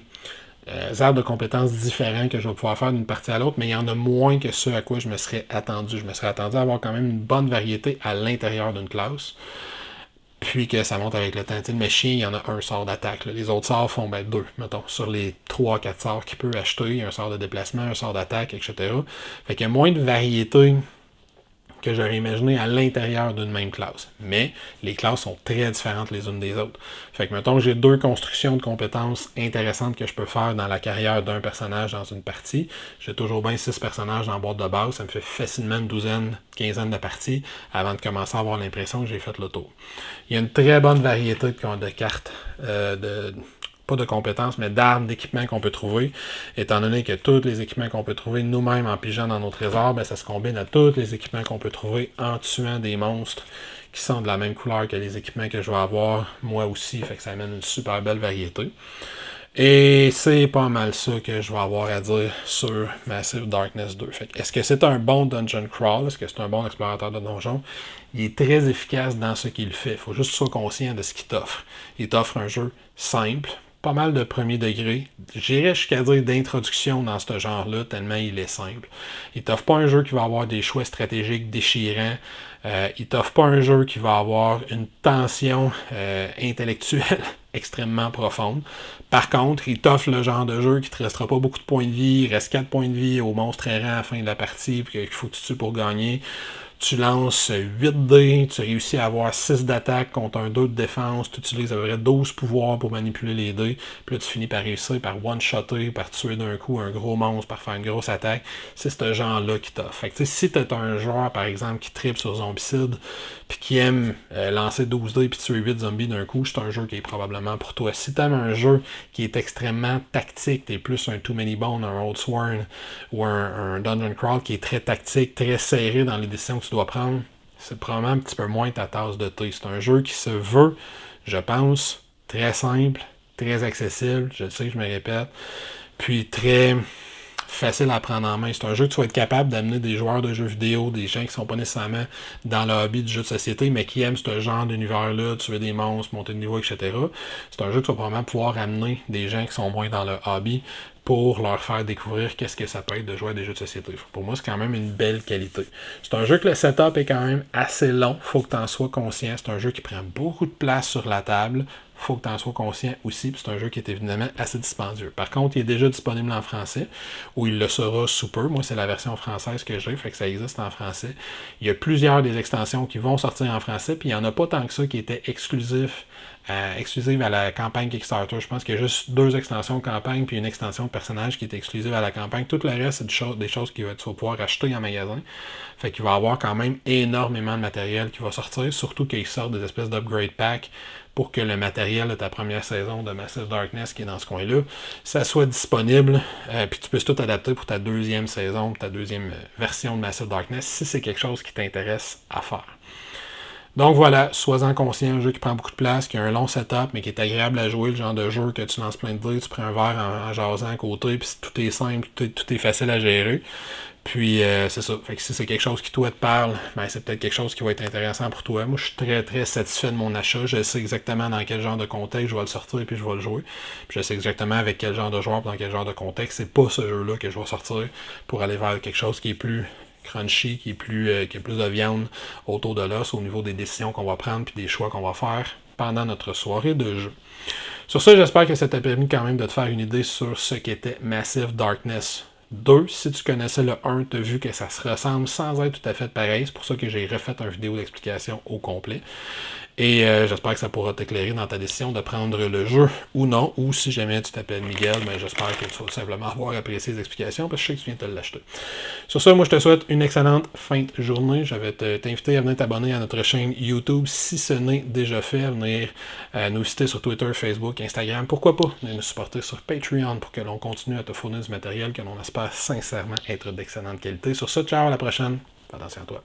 arbres de compétences différents que je vais pouvoir faire d'une partie à l'autre, mais il y en a moins que ce à quoi je me serais attendu. Je me serais attendu à avoir quand même une bonne variété à l'intérieur d'une classe. Puis que ça monte avec le temps. Tu sais, le chien, il y en a un sort d'attaque. Là. Les autres sorts font 2, mettons. Sur les 3-4 sorts qu'il peut acheter, il y a un sort de déplacement, un sort d'attaque, etc. Fait qu'il y a moins de variété que j'aurais imaginé à l'intérieur d'une même classe. Mais les classes sont très différentes les unes des autres. Fait que, mettons que j'ai 2 constructions de compétences intéressantes que je peux faire dans la carrière d'un personnage dans une partie. J'ai toujours bien 6 personnages dans la boîte de base. Ça me fait facilement une douzaine, quinzaine de parties avant de commencer à avoir l'impression que j'ai fait le tour. Il y a une très bonne variété de cartes, pas de compétences, mais d'armes, d'équipements qu'on peut trouver, étant donné que tous les équipements qu'on peut trouver nous-mêmes en pigeant dans nos trésors, ben, ça se combine à tous les équipements qu'on peut trouver en tuant des monstres qui sont de la même couleur que les équipements que je vais avoir moi aussi, fait que ça amène une super belle variété. Et c'est pas mal ça que je vais avoir à dire sur Massive Darkness 2. Fait que, est-ce que c'est un bon dungeon crawl? Est-ce que c'est un bon explorateur de donjon? Il est très efficace dans ce qu'il fait. Il faut juste que tu sois conscient de ce qu'il t'offre. Il t'offre un jeu simple, pas mal de premier degré. J'irais jusqu'à dire d'introduction dans ce genre-là, tellement il est simple. Il t'offre pas un jeu qui va avoir des choix stratégiques déchirants. Il t'offre pas un jeu qui va avoir une tension intellectuelle extrêmement profonde. Par contre, il t'offre le genre de jeu qui te restera pas beaucoup de points de vie. Il reste 4 points de vie au monstre errant à la fin de la partie, puis qu'il faut que tu tues pour gagner. Tu lances 8 dés, tu réussis à avoir 6 d'attaque contre un 2 de défense, tu utilises à peu près 12 pouvoirs pour manipuler les dés, puis là tu finis par réussir par one-shotter, par tuer d'un coup un gros monstre, par faire une grosse attaque. C'est ce genre-là qui t'offre. Fait que si t'es un joueur, par exemple, qui tripe sur Zombicide, puis qui aime lancer 12 dés puis tuer 8 zombies d'un coup, c'est un jeu qui est probablement pour toi. Si t'aimes un jeu qui est extrêmement tactique, t'es plus un Too Many Bones, un Old Sworn, ou un Dungeon Crawl qui est très tactique, très serré dans les décisions que tu dois prendre, c'est probablement un petit peu moins ta tasse de thé. C'est un jeu qui se veut, je pense, très simple, très accessible, je sais que je me répète, puis très facile à prendre en main. C'est un jeu que tu vas être capable d'amener des joueurs de jeux vidéo, des gens qui sont pas nécessairement dans le hobby du jeu de société, mais qui aiment ce genre d'univers-là, tuer des monstres, monter de niveau, etc. C'est un jeu que tu vas probablement pouvoir amener des gens qui sont moins dans le hobby pour leur faire découvrir qu'est-ce que ça peut être de jouer à des jeux de société. Pour moi, c'est quand même une belle qualité. C'est un jeu que le setup est quand même assez long. Faut que tu en sois conscient. C'est un jeu qui prend beaucoup de place sur la table. Faut que tu en sois conscient aussi. Puis c'est un jeu qui est évidemment assez dispendieux. Par contre, il est déjà disponible en français, ou il le sera sous peu. Moi, c'est la version française que j'ai, fait que ça existe en français. Il y a plusieurs des extensions qui vont sortir en français, puis il n'y en a pas tant que ça qui étaient exclusive à la campagne Kickstarter. Je pense qu'il y a juste 2 extensions campagne puis une extension de personnage qui est exclusive à la campagne. Tout le reste, c'est des choses que tu vas pouvoir acheter en magasin. Fait qu'il va y avoir quand même énormément de matériel qui va sortir, surtout qu'ils sortent des espèces d'upgrade packs pour que le matériel de ta première saison de Massive Darkness qui est dans ce coin-là, ça soit disponible, puis tu peux tout adapter pour ta deuxième saison, ta deuxième version de Massive Darkness, si c'est quelque chose qui t'intéresse à faire. Donc voilà, sois-en conscient, un jeu qui prend beaucoup de place, qui a un long setup, mais qui est agréable à jouer, le genre de jeu que tu lances plein de dés, tu prends un verre en jasant à côté, puis tout est simple, tout est facile à gérer. Puis c'est ça. Fait que si c'est quelque chose qui toi te parle, ben c'est peut-être quelque chose qui va être intéressant pour toi. Moi, je suis très très satisfait de mon achat. Je sais exactement dans quel genre de contexte je vais le sortir et puis je vais le jouer. Puis je sais exactement avec quel genre de joueur dans quel genre de contexte. C'est pas ce jeu-là que je vais sortir pour aller vers quelque chose qui est plus crunchy, qui a plus de viande autour de l'os au niveau des décisions qu'on va prendre puis des choix qu'on va faire. pendant notre soirée de jeu. Sur ça, j'espère que ça t'a permis quand même de te faire une idée sur ce qu'était Massive Darkness 2. Si tu connaissais le 1, tu as vu que ça se ressemble sans être tout à fait pareil. C'est pour ça que j'ai refait une vidéo d'explication au complet. Et j'espère que ça pourra t'éclairer dans ta décision de prendre le jeu ou non. Ou si jamais tu t'appelles Miguel, ben j'espère que tu vas simplement avoir apprécié les explications parce que je sais que tu viens de l'acheter. Sur ça, moi je te souhaite une excellente fin de journée. Je vais t'inviter à venir t'abonner à notre chaîne YouTube si ce n'est déjà fait. À venir nous visiter sur Twitter, Facebook, Instagram. Pourquoi pas venir nous supporter sur Patreon pour que l'on continue à te fournir du matériel que l'on espère sincèrement être d'excellente qualité. Sur ça, ciao, à la prochaine. Fais attention à toi.